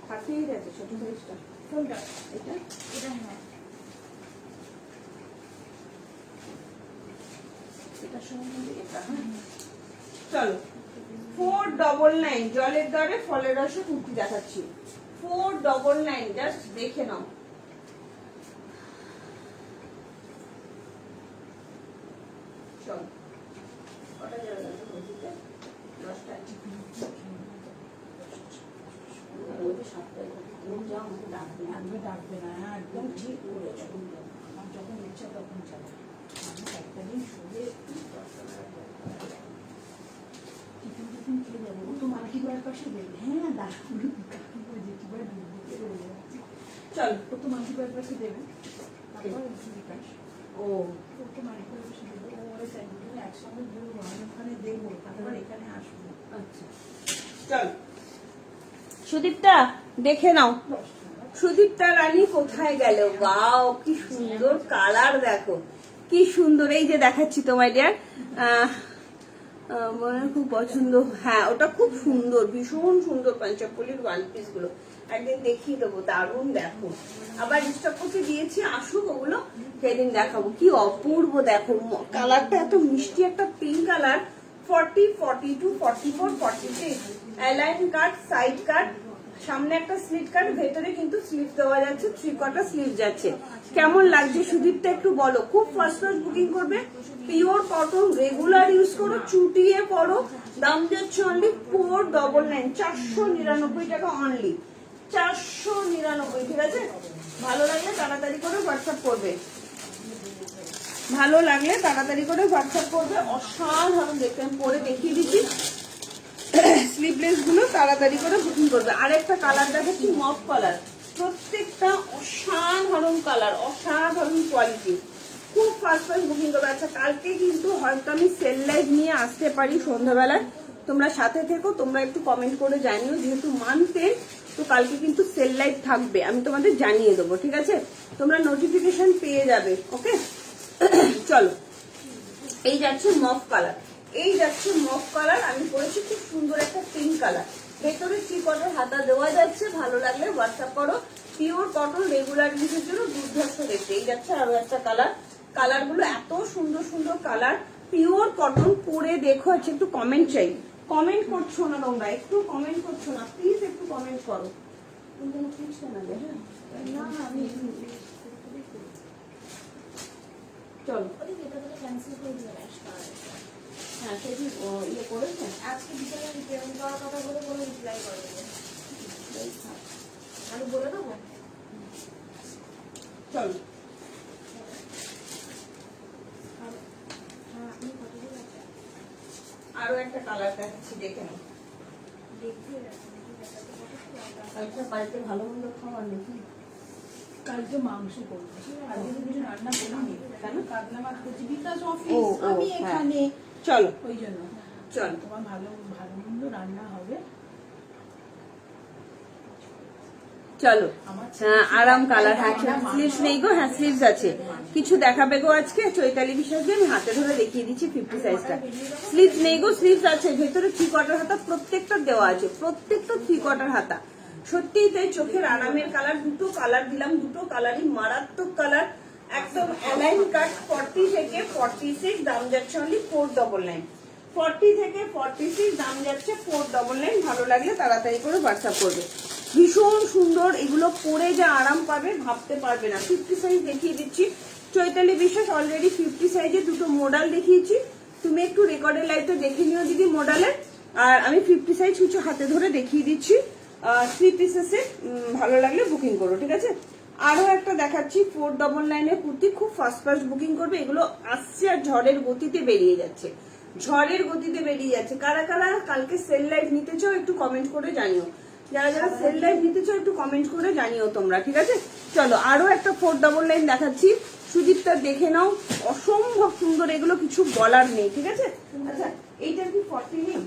হাতেই গেছে ছোট সাইজটা। কোনটা? এটা এটা হ্যাঁ এটার সঙ্গে এটা। হ্যাঁ চলো 499 জলের দরে ফলের রসে কুর্তি দেখাচ্ছি। 499 জাস্ট দেখে নাও। চলো কটা যাবে কুর্তিতে? 10টা। ডাকবে না, একদম ঠিক করেছো। আমার যখন ইচ্ছা তখন যাবো। আমি একটা দিন শুয়ে টিফিন খেয়ে যাবো। ও তো মার্কিবার পাশে দেবে। হ্যাঁ দাঁড়াবো, কাকিমা জেঠিবার দুর্দিকে রয়ে যাচ্ছে। চল ও তো মার্কিবার পাশে দেবে, তারপর বিকাশ ও ও তো মার্কিবার পাশে দেবে। ও ওরা চাইবে একসঙ্গে ঘুরবো, আমি ওখানে দেবো, তারপর এখানে আসবো। আচ্ছা চল সুদীপটা দেখে নাও। সুদীপটা রানী কোথায় গেল? ওয়াও কি সুন্দর কালার, দেখো কি সুন্দর। এই যে দেখাচ্ছি তোমায় ডিয়ার, মনে খুব পছন্দ। হ্যাঁ ওটা খুব সুন্দর, ভীষণ সুন্দর পাঞ্জাবলির ওয়ান পিস গুলো একদিন দেখিয়ে দেবো, দারুণ। দেখো আবার স্টক করতে দিয়েছি, আসুক ওগুলো সেদিন দেখাবো। কি অপূর্ব দেখো কালারটা, এত মিষ্টি একটা পিঙ্ক কালার। 40, 42, 44, 46 অ্যালাইন কাট, সাইড কাট, সামনে একটা স্লিট কাট, ভেতরে কিন্তু স্লিভ দেওয়া যাচ্ছে, 3/4 স্লিভ যাচ্ছে। কেমন লাগছে সুদীপটা একটু বলো। খুব ফার্স্ট ক্লাস বুকিং করবে, পিওর কটন, রেগুলার ইউজ করো, চুটিয়ে পরো। দাম যাচ্ছে অনলি 499, 499 টাকা অনলি, 499। ঠিক আছে? ভালো লাগলে তাড়াতাড়ি করে হোয়াটসঅ্যাপ করবে, ভালো লাগলে তাড়াতাড়ি করে হোয়াটসঅ্যাপ করবে। অসাধারণ দেখতে, আমি পরে দেখিয়ে দিচ্ছি স্লিভলেস গুলো, তাড়াতাড়ি করে বুকিং করবে। আরেকটা কালার দেখাচ্ছি, মফ কালার, প্রত্যেকটা অসাধারণ কালার, অসাধারণ কোয়ালিটি, খুব ফার্স্ট ফার্স্ট বুকিং করবে। আচ্ছা কালকে কিন্তু হয়তো আমি সেল লাইভ নিয়ে আসতে পারি সন্ধ্যাবেলায়, তোমরা সাথে থেকো, তোমরা একটু কমেন্ট করে জানিও, যেহেতু মানতে তো কালকে কিন্তু সেল লাইভ থাকবে, আমি তোমাদের জানিয়ে দেবো, ঠিক আছে? তোমরা নোটিফিকেশন পেয়ে যাবে, ওকে? চলো এই যাচ্ছে মফ কালার, এই যাচ্ছে মফ কালার, আমি করেছি খুব সুন্দর একটা পিঙ্ক কালার, ভেতরে 3/4 হাতা দেওয়া যাচ্ছে। ভালো লাগলে হোয়াটসঅ্যাপ করো। পিওর কটন, রেগুলার ইউজের জন্য দুর্ধর্ষ দেখতে। এই যাচ্ছে আরো একটা কালার, কালার গুলো এত সুন্দর সুন্দর কালার, পিওর কটন। পরে দেখো, আছে একটু কমেন্ট চাই। কমেন্ট করছো না তোমরা, একটু কমেন্ট করছো না, প্লিজ একটু কমেন্ট করো। না আমি চলো ক্যান্সেল করে দিয়ে আসতে হবে। হ্যাঁ সেটি ইয়ে করেছে। আজকে বিকেলে পেমেন্ট করার কথা বলে কোনো রিপ্লাই করেনি। আমি বলে দেবো। চলো হ্যাঁ আপনি কতদিন আছে আরো একটা কালার দেখাচ্ছি, দেখে নাও। দেখিয়ে রাখুন। কালকে বাড়িতে ভালো মন্দ খাওয়া নাকি? কালকে মাংস করবো, আজকে তো কিছু রান্না করিনি। কেন? কাতলা মাছ করছি, বিকাশ ও, অফিস, আমি হ্যাঁ। এখানে, চলো ওই জন্য চল তোমার ভালো ভালো মন্দ রান্না হবে। চলো আমার হ্যাঁ, আরাম কালার। হ্যাঁ স্লিভস নেই গো, হ্যাঁ স্লিভস আছে। কিছু দেখাবে গো আজকে চৈতালি বিশ্বাস দিয়ে, আমি হাতে ধরে দেখিয়ে দিচ্ছি 50 সাইজটা। স্লিভস নেই গো, স্লিভস আছে, ভেতরে 3/4 হাতা, প্রত্যেকটা দেওয়া আছে, প্রত্যেকটা 3/4 হাতা। সত্যিই তাই, চোখের আরামের কালার। দুটো কালার দিলাম, দুটো কালারই মারাত্মক কালার, একদম অ্যালাইন কাট। 40 থেকে 46, দাম যাচ্ছে অনলি 499। 40 থেকে 46, দাম যাচ্ছে 499। ভালো লাগলে তাড়াতাড়ি করে হোয়াটসঅ্যাপ করবে। ভীষণ সুন্দর, এগুলো পরে যে আরাম পাবে ভাবতে পারবে না। 50 সাইজ দেখিয়ে দিচ্ছি। চৈতালি বিশ্বাস অলরেডি 50 সাইজে দুটো মডেল দেখিয়েছি, তুমি একটু রেকর্ডের লাইভটা দেখে নিও দিদি মডেলের। আর আমি 50 সাইজ কিছু হাতে ধরে দেখিয়ে দিচ্ছি। 3 পিসেসে ভালো লাগলে বুকিং করো, ঠিক আছে। আরো একটা দেখাচ্ছি 499 এর কুর্তি, খুব ফাস্ট বুকিং করবে। এগুলো আসছে আর ঝড়ের গতিতে বেরিয়ে যাচ্ছে, ঝড়ের গতিতে বেরিয়ে যাচ্ছে। কারা কারা কালকে সেল লাইভ নিতে চাও একটু কমেন্ট করে জানিও, যারা যারা সেল লাইভ নিতে চাও একটু কমেন্ট করে জানিও তোমরা, ঠিক আছে। চলো আরো একটা 499 দেখাচ্ছি, সুদীপটা দেখে নাও, অসম্ভব সুন্দর। এগুলো কিছু বলার নেই, ঠিক আছে। আচ্ছা এইটার কি 40 নেই?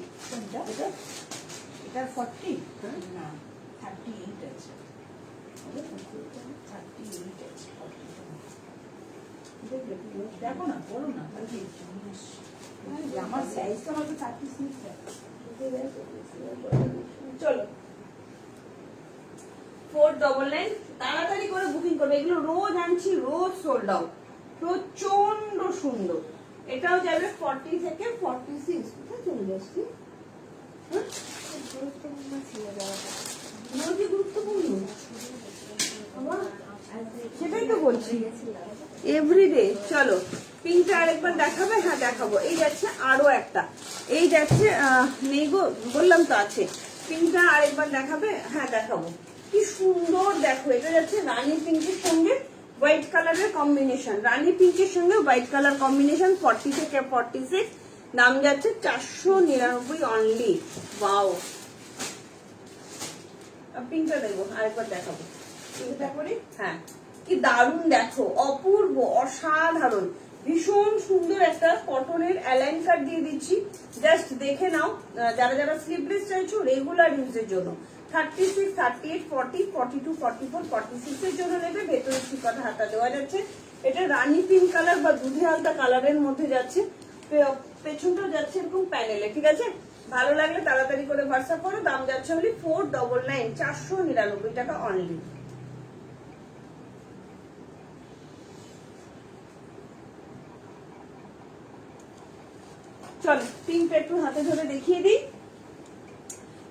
এটার 40 না 38 আছে, 38 আছে। দেখো না, বলো না, আমার সাইজটা আমাকে 36 চলো 499 তাড়াতাড়ি করে বুকিং করবে। এগুলো রোজ আনছি, রোজ সোল্ড আউট, প্রচন্ড সুন্দর। এটাও যাবে 40 থেকে 46। কোথায় চলে যাচ্ছি? গুরুত্বপূর্ণ ছিল যাওয়াটা। কি গুরুত্বপূর্ণ, সেটাই তো বলছি, এভরিডে। চলো পিঙ্কটা আরেকবার দেখাবে? হ্যাঁ দেখাবো। এই যাচ্ছে আরো একটা, এই যাচ্ছে নেই গো, বললাম তো আছে। পিঙ্কটা আরেকবার দেখাবে? হ্যাঁ দেখাবো। কি সুন্দর দেখো, এটা যাচ্ছে রানী পিঙ্কের সঙ্গে হোয়াইট কালারের কম্বিনেশন, রানী পিঙ্কের সঙ্গে হোয়াইট কালার কম্বিনেশন। 40 থেকে 46, দাম যাচ্ছে 499 অনলি। ওয়াও, পিঙ্কটা দেবো আরেকবার দেখাবো। পিঙ্কটা করি, হ্যাঁ কি দারুণ দেখো, অপূর্ব, অসাধারণ, ভীষণ সুন্দর একটা কটনের অ্যালাইন কাট দিয়ে দিচ্ছি, জাস্ট দেখে নাও। যারা যারা স্লিভলেস চাইছো রেগুলার ইউজের জন্য 36, 38, 40, 42, 44, 46 এর জন্য নেবে। ভেতরে চিকটা হাতা দেওয়া যাচ্ছে। এটা রানী পিঙ্ক কালার বা দুধে হালকা কালারের মধ্যে যাচ্ছে, পেছনটাও যাচ্ছে এরকম প্যানেলে, ঠিক আছে। ভালো লাগলে তাড়াতাড়ি করে হোয়াটসঅ্যাপ করো। দাম যাচ্ছে হলে 499, 499 টাকা অনলি। চলো পিঙ্কটা একটু হাতে ধরে দেখিয়ে দিই।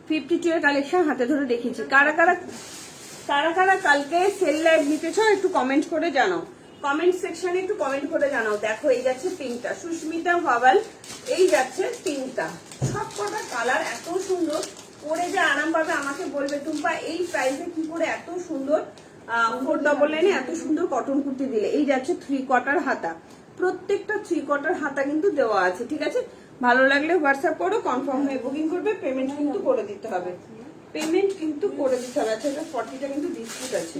52 এর কালেকশন হাতে ধরে দেখিয়েছি। কারা কারা কালকে সেল লাইভ নিতে চাও একটু কমেন্ট করে জানাও, কমেন্ট সেকশনে একটু কমেন্ট করে জানাও। দেখো এই যাচ্ছে পিঙ্কটা, সুস্মিতা ভাওয়াল, এই যাচ্ছে পিঙ্কটা। সব কটা কালার এত সুন্দর, পরে যে আরাম পাবে আমাকে বলবে টুম্পা এই প্রাইসে কি করে এত সুন্দর 499 এত সুন্দর কটন কুর্তি দিলে। এই যাচ্ছে 3 কোয়ার্টার হাতা, প্রত্যেকটা 3 কোয়ার্টার হাতা কিন্তু দেওয়া আছে, ঠিক আছে। ভালো লাগলে হোয়াটসঅ্যাপ করো, কনফার্ম হয়ে বুকিং করবে। পেমেন্ট কিন্তু করে দিতে হবে, পেমেন্ট কিন্তু করে দিতে হবে। আচ্ছা এটা 40টা কিন্তু ডিসপুট আছে,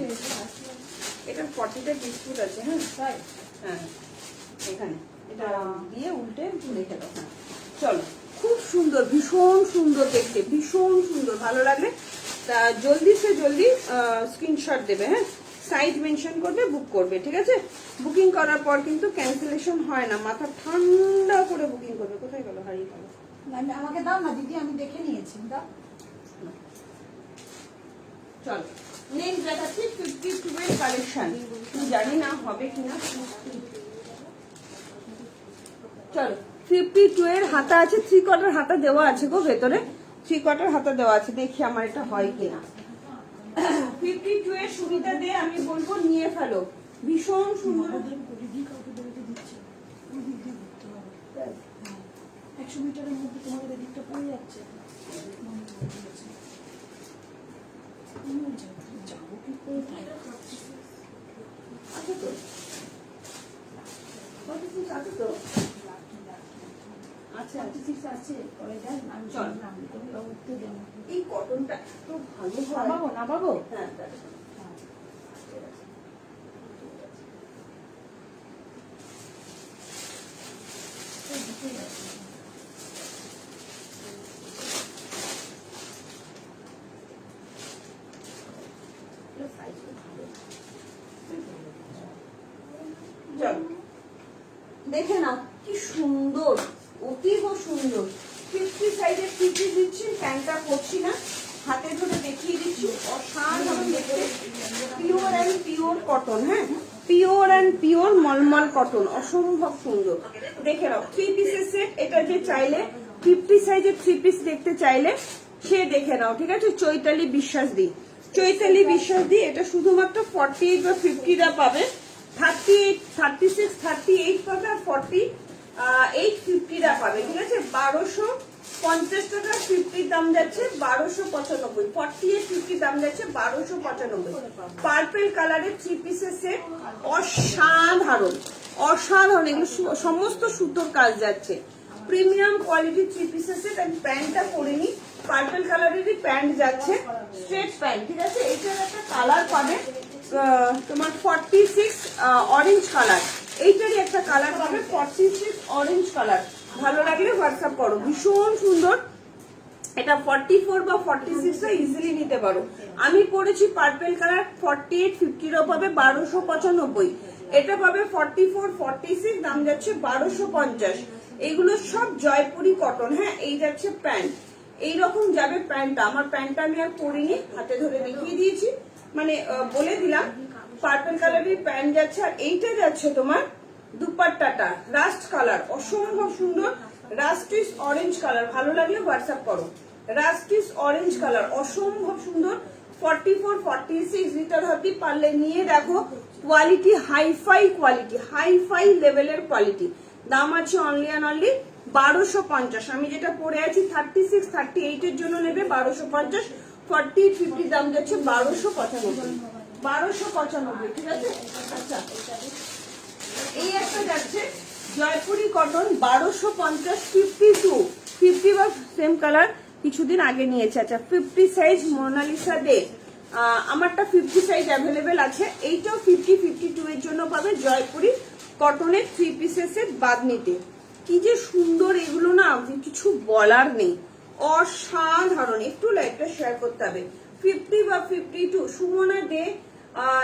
এটা 40টা ডিসপুট আছে। হ্যাঁ হ্যাঁ এখানে এটা দিয়ে উল্টে রেখে দাও। হ্যাঁ চলো, খুব সুন্দর, ভীষণ সুন্দর দেখতে, ভীষণ সুন্দর। ভালো লাগলে জলদি সে জলদি স্ক্রিনশট দেবে, হ্যাঁ সাইজ মেনশন করবে, বুক করবে, ঠিক আছে। বুকিং করার পর কিন্তু ক্যান্সেলেশন হয় না, মাথা ঠান্ডা করে বুকিং করবে। কোথায় গেল, হারিয়ে গেল? আমাকে দাও না দিদি, আমি দেখে নিয়েছি, দাও। চলো নেক্সট দেখাচ্ছি 52 এর কালেকশন, জানি না হবে কিনা। চলো 52 এর হাতা আছে, 3 কোয়ার্টার হাতা দেওয়া আছে গো, ভেতরে 3 কোয়ার্টার হাতা দেওয়া আছে। দেখি আমার এটা হয় কিনা। 52 এর সুবিধা দিয়ে আমি বলবো নিয়ে ফেলো, ভীষণ সুন্দর। 100 মিটারের মধ্যে তোমাদের এদিকটা পড়ে যাচ্ছে। যাবো কি করে? আছে তো, আছে তো, আচ্ছা আছে পরে যান, আমি চল। উঠতে যাবো। এই কটনটা তো ভালো হয়। নামাবো নামাবো। হ্যাঁ দেখো। দেখে নাও কি সুন্দর, অতীব সুন্দর। 50 সাইজের পিসি দিচ্ছি, প্যান্টটা করছি না, হাতে ধরে দেখিয়ে দিচ্ছি, অসাধারণ দেখতে। পিওর অ্যান্ড পিওর কটন, হ্যাঁ পিওর অ্যান্ড পিওর মলমল কটন, অসম্ভব সুন্দর। দেখে নাও 3 পিসের সেট। এটা যে চাইলে 50 সাইজের 3 পিস দেখতে চাইলে সে দেখে নাও, ঠিক আছে। চৈতালি বিশ্বাস দি চৈতালি বিশ্বাস দি, এটা শুধুমাত্র 48 বা 50 পাবে। 38, 36, 38 পাবে আর 48, 50 পাবে, ঠিক আছে। 1250 টাকা 50 দাম যাচ্ছে 1295, 48, 50 দাম যাচ্ছে 1295। পার্পল কালারের 3 পিসের সেট, অসাধারণ অসাধারণ, এগুলো সমস্ত সুতোর কাজ যাচ্ছে, প্রিমিয়াম কোয়ালিটির 3 পিসের সেট। আমি প্যান্টটা পরে নিই, পার্পল কালারেরই প্যান্ট যাচ্ছে, স্ট্রেট প্যান্ট, ঠিক আছে। এইটার একটা কালার পাবে তোমার 46 অরেঞ্জ কালার, এইটারই একটা কালার পাবে 46 অরেঞ্জ কালার। ভালো লাগলে হোয়াটসঅ্যাপ করো, ভীষণ সুন্দর। এটা 44 বা 46 ইজিলি নিতে পারো। আমি পরেছি পার্পল কালার, 48, 50 পাবে 1295। এটা পাবে 44, 46, দাম যাচ্ছে 1250। এইগুলো সব জয়পুরি কটন। হ্যাঁ, এই যাচ্ছে প্যান্ট, এইরকম যাবে প্যান্টটা। আমার প্যান্টটা আমি আর পরিনি, হাতে ধরে দেখিয়ে দিয়েছি, মানে বলে দিলাম। পার্পল কালারের প্যান্ট যাচ্ছে, আর এইটা যাচ্ছে তোমার দুপাট্টাটা রাস্ট কালার, অসম্ভব সুন্দর, রাস্টিস অরেঞ্জ কালার। ভালো লাগলে হোয়াটসঅ্যাপ করো, রাস্টিস অরেঞ্জ কালার, অসম্ভব সুন্দর। 44, 46 লিটার হাতি পারলে নিয়ে দেখো, কোয়ালিটি হাইফাই কোয়ালিটি, হাইফাই লেভেলের কোয়ালিটি। দাম আছে অনলি অ্যান্ড অনলি 1250। আমি যেটা পরে আছি 36, 38 এর জন্য নেবে 1250, 40, 50 দাম যাচ্ছে 1295, 1295, ঠিক আছে। আচ্ছা, এই একটা যাচ্ছে জয়পুরি কটন 1250, 52, 50 বা সেম কালার কিছুদিন আগে নিয়েছে। আচ্ছা, 50 সাইজ মোনালিসা দে, আমারটা 50 সাইজ অ্যাভেলেবেল আছে। এইটাও 50, 52 এর জন্য পাবে জয়পুরি কটনের 3 পিসের সেট বাদনিতে। কি যে সুন্দর এগুলো না, কিছু বলার নেই, অসাধারণ। একটু লাইভটা শেয়ার করতে হবে। 50 বা 52 সুমনা দে,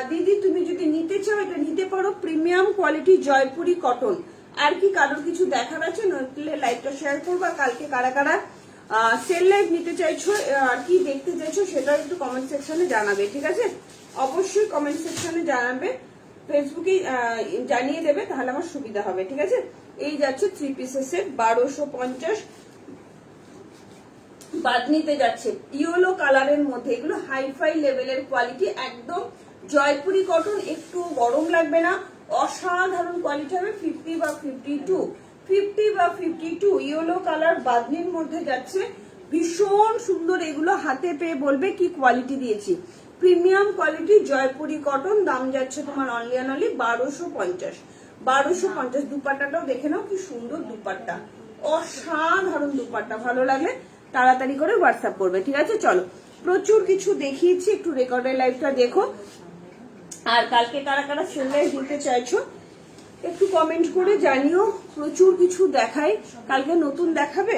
দিদি তুমি যদি নিতে চাও এটা নিতে পারো, প্রিমিয়াম কোয়ালিটি জয়পুরি কটন। আর কি কারোর কিছু দেখার আছে? নইলে লাইভটা শেয়ার করবা। কালকে কারা কারা সেল লাইভ নিতে চাইছো আর কি দেখতে চাইছো সেটা একটু কমেন্ট সেকশনে জানাবে, ঠিক আছে। অবশ্যই কমেন্ট সেকশনে জানাবে, ফেসবুকে জানিয়ে দেবে, তাহলে আমার সুবিধা হবে, ঠিক আছে। এই যাচ্ছে 3 পিসের সেট 1250, বাদনিতে যাচ্ছে ইয়েলো কালারের মধ্যে। এগুলো হাইফাই লেভেলের কোয়ালিটি, একদম জয়পুরি কটন, একটু গরম লাগবে না, অসাধারণ কোয়ালিটি হবে। 50 বা 52, 50 বা 52 ইয়েলো কালার বাদনির মধ্যে যাচ্ছে, ভীষণ সুন্দর। এগুলো হাতে পেয়ে বলবে কি কোয়ালিটি দিয়েছি, প্রিমিয়াম কোয়ালিটি জয়পুরি কটন। দাম যাচ্ছে তোমার অনলি অ্যান্ড অনলি 1250, 1250। দুপাট্টাটাও দেখে নাও, কি সুন্দর দুপাট্টা, অসাধারণ দুপাট্টা। ভালো লাগলে তাড়াতাড়ি করে হোয়াটসঅ্যাপ করবে, ঠিক আছে। চলো, প্রচুর কিছু দেখিয়েছি, একটু রেকর্ডের লাইভটা দেখো। আর কালকে কারা কারা সেল লাইভ দিতে চাইছো একটু কমেন্ট করে জানিও, প্রচুর কিছু দেখাই। কালকে নতুন দেখাবে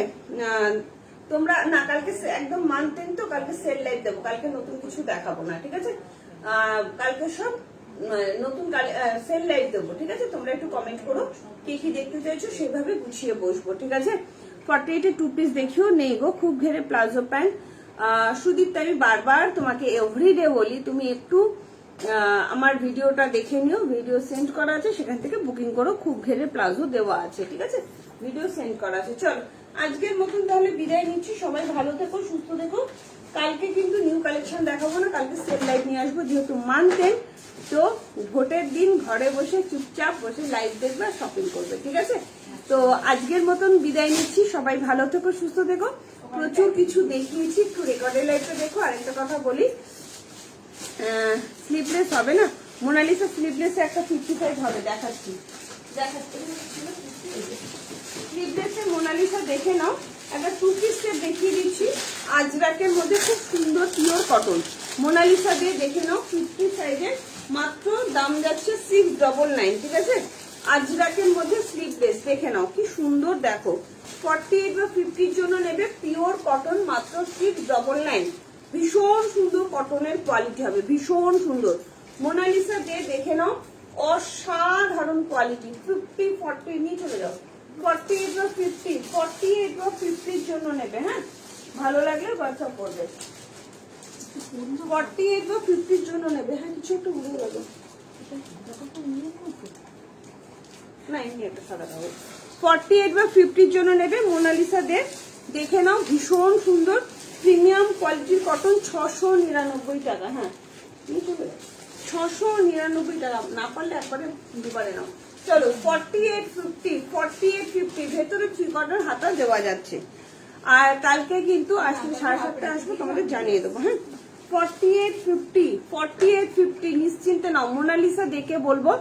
তোমরা না, কালকে একদম মানতেন তো, কালকে সেল লাইভ দেবো, কালকে নতুন কিছু দেখাবো না, ঠিক আছে। কালকে সব নতুন সেল লাইভ দেবো, ঠিক আছে। তোমরা একটু কমেন্ট করো কে কি দেখতে চাইছো, সেভাবে গুছিয়ে বসবো, ঠিক আছে। 48 2 পিস দেখিও নেই গো, খুব ঘেরে প্লাজো প্যান্ট। সুদীপ, আমি বারবার তোমাকে এভরিডে বলি, তুমি একটু আমার ভিডিওটা দেখে নিও, ভিডিও সেন্ড করা আছে, সেখান থেকে বুকিং করো, খুব ঘেরে প্লাজো দেওয়া আছে, ঠিক আছে, ভিডিও সেন্ড করা আছে। চলো, আজকের মতন তাহলে বিদায় নিচ্ছি, সবাই ভালো থেকো, সুস্থ থেকো। কালকে কিন্তু নিউ কালেকশন দেখাবো না, কালকে সেল লাইভ নিয়ে আসবো, যেহেতু মানতেন তো ভোটের দিন ঘরে বসে চুপচাপ বসে লাইভ দেখবে আর শপিং করবে, ঠিক আছে। তো আজকের মতন বিদায় নিচ্ছি, সবাই ভালো থেকো, সুস্থ থেকো। প্রচুর কিছু দেখিয়েছি, একটু রেকর্ডের লাইভটা দেখো। আরেকটা কথা বলি, স্লিপলেস হবে না, মোনালিসা স্লিপলেসে একটা 55 হবে, দেখাচ্ছি স্লিপলেসে মোনালিসা দেখে নাও। একটা 2 পিস সেট দেখিয়ে দিচ্ছি, আজরাকের মধ্যে খুব সুন্দর পিওর কটন, মোনালিসা দিয়ে দেখে নাও, 50 সাইজের, মাত্র দাম যাচ্ছে 699, ঠিক আছে। আজরাকের মধ্যে স্লিপলেস দেখে নাও, কি সুন্দর দেখো। 48 বা 50 জন্য নেবে, পিওর কটন, মাত্র 699। ভীষণ সুন্দর কটনের কোয়ালিটি হবে, ভীষণ সুন্দর। মোনালিসা দিয়ে দেখে নাও, অসাধারণ কোয়ালিটি। 50, 40 নিয়ে চলে যাও, 48 বা 50, 48 বা 50 জন্য নেবে, হ্যাঁ, ভালো লাগলে হোয়াটসঅ্যাপ করবে। 48 বা 50 জন্য নেবে, হ্যাঁ, কিছু একটু উড়ে গেল না, এমনি একটা সাদা কাগজ। 48 বা 50 জন্য নেবে, মোনালিসা দে দেখে নাও, ভীষণ সুন্দর। প্রিমিয়াম কোয়ালিটির কটন 699 টাকা। হ্যাঁ 699 টাকা, না পারলে একবারে দুবারে নাও। চলো 4850 ভেতরে 3 কোয়ার্টার হাতা দেওয়া যাচ্ছে। আর কালকে কিন্তু আসলে 7:30 আসবো, তোমাদের জানিয়ে দেবো। হ্যাঁ 4850 নিশ্চিন্তে নাও। মোনালিসা দেখে বলবো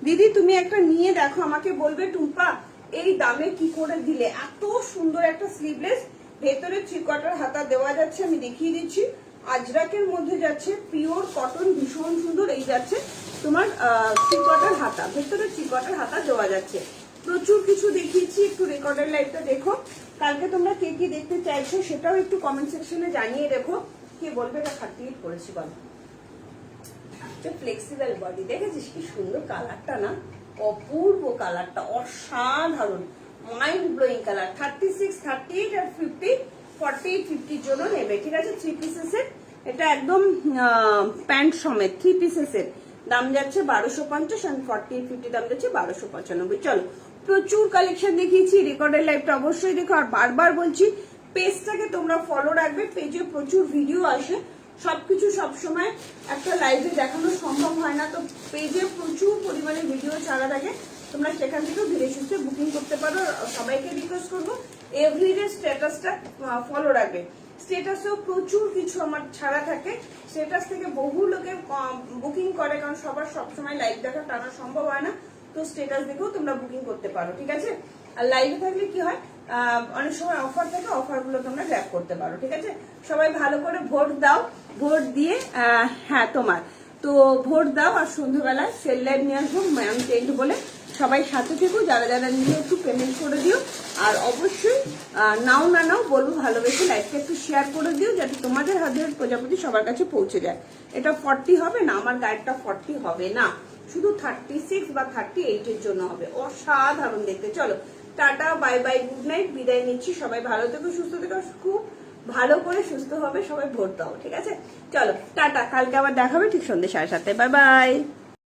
দিদি তুমি একটা নিয়ে দেখো, আমাকে বলবে টুম্পা এই দামে কি করে দিলে। এত সুন্দর একটা স্লিভলেস, ভেতরে 3 কোয়ার্টার হাতা দেওয়া যাচ্ছে। আমি দেখিয়ে দিচ্ছি, আজরাকের মধ্যে যাচ্ছে, পিওর কটন, ভীষণ সুন্দর। এই যাচ্ছে তোমার 3 কোয়ার্টার হাতা, ভেতরে 3 কোয়ার্টার হাতা দেওয়া যাচ্ছে। প্রচুর কিছু দেখিয়েছি, একটু রেকর্ডের লাইভটা দেখো। কালকে তোমরা কে কি দেখতে চাইছো সেটাও একটু কমেন্ট সেকশনে জানিয়ে রেখো। কে বলবে এটা 38 করেছি বল। ফ্লেক্সিবল বডি, দেখেছিস কি সুন্দর কালারটা না, অপূর্ব কালারটা, অসাধারণ মাইন্ড ব্লোয়িং কালার। 36, 38 আর 50, 48, 50 জন্য নেবে, ঠিক আছে। 3 পিসেসের এটা একদম প্যান্ট সমেত 3 পিসেসের দাম যাচ্ছে 1250 আর 48, 50 দাম যাচ্ছে 1295। চলো প্রচুর কালেকশন দেখিয়েছি, রেকর্ডের লাইভটা অবশ্যই দেখো। আর বারবার বলছি পেজটাকে তোমরা ফলো রাখবে, পেজে প্রচুর ভিডিও আসে, সবকিছু সবসময় একটা লাইভে দেখানো সম্ভব হয় না, তো পেজে প্রচুর পরিমাণে ভিডিও ছাড়া থাকে, তোমরা সেখান থেকেও ধীরে সুস্থে বুকিং করতে পারো। সবাইকে রিকোয়েস্ট করবো এভরিডে স্ট্যাটাসটা ফলো রাখবে। স্ট্যাটাসেও প্রচুর কিছু আমার ছাড়া থাকে, স্ট্যাটাস থেকে বহু লোকে বুকিং করে, কারণ সবার সবসময় লাইভ দেখা টানা সম্ভব হয় না, তো স্ট্যাটাস দেখেও তোমরা বুকিং করতে পারো, ঠিক আছে। আর লাইভে থাকলে কি হয়, অনেক সময় অফার থাকে, অফার গুলো তোমরা গ্র্যাব করতে পারো, ঠিক আছে। সবাই ভালো করে ভোট দাও, ভোট দিয়ে হ্যাঁ তোমার তো ভোট দাও। আর সন্ধ্যাবেলায় সেল লাইভ নিয়ে আসবো ম্যাম টেন্ট বলে, সবাই সাথে থেকো। যারা যারা নিয়ে একটু পেমেন্ট করে দিও, আর অবশ্যই নাও না নাও বলবো ভালোবেসে লাইভটা একটু শেয়ার করে দিও, যাতে তোমাদের হাতের প্রজাপতি সবার কাছে পৌঁছে যায়। এটা 40 হবে না, আমার গাইডটা 40 হবে না, শুধু 36 বা 38 এর জন্য হবে, অসাধারণ দেখতে। চলো tata, bye bye, good night, বিদায় নিচ্ছি। সবাই ভালো থেকো, সুস্থ থেকো, খুব ভালো করে সুস্থ হবে, সবাই ভোট দাও, ঠিক আছে। চলো টাটা, কালকে আবার দেখাবে ঠিক সন্ধ্যে 7:30। Bye bye.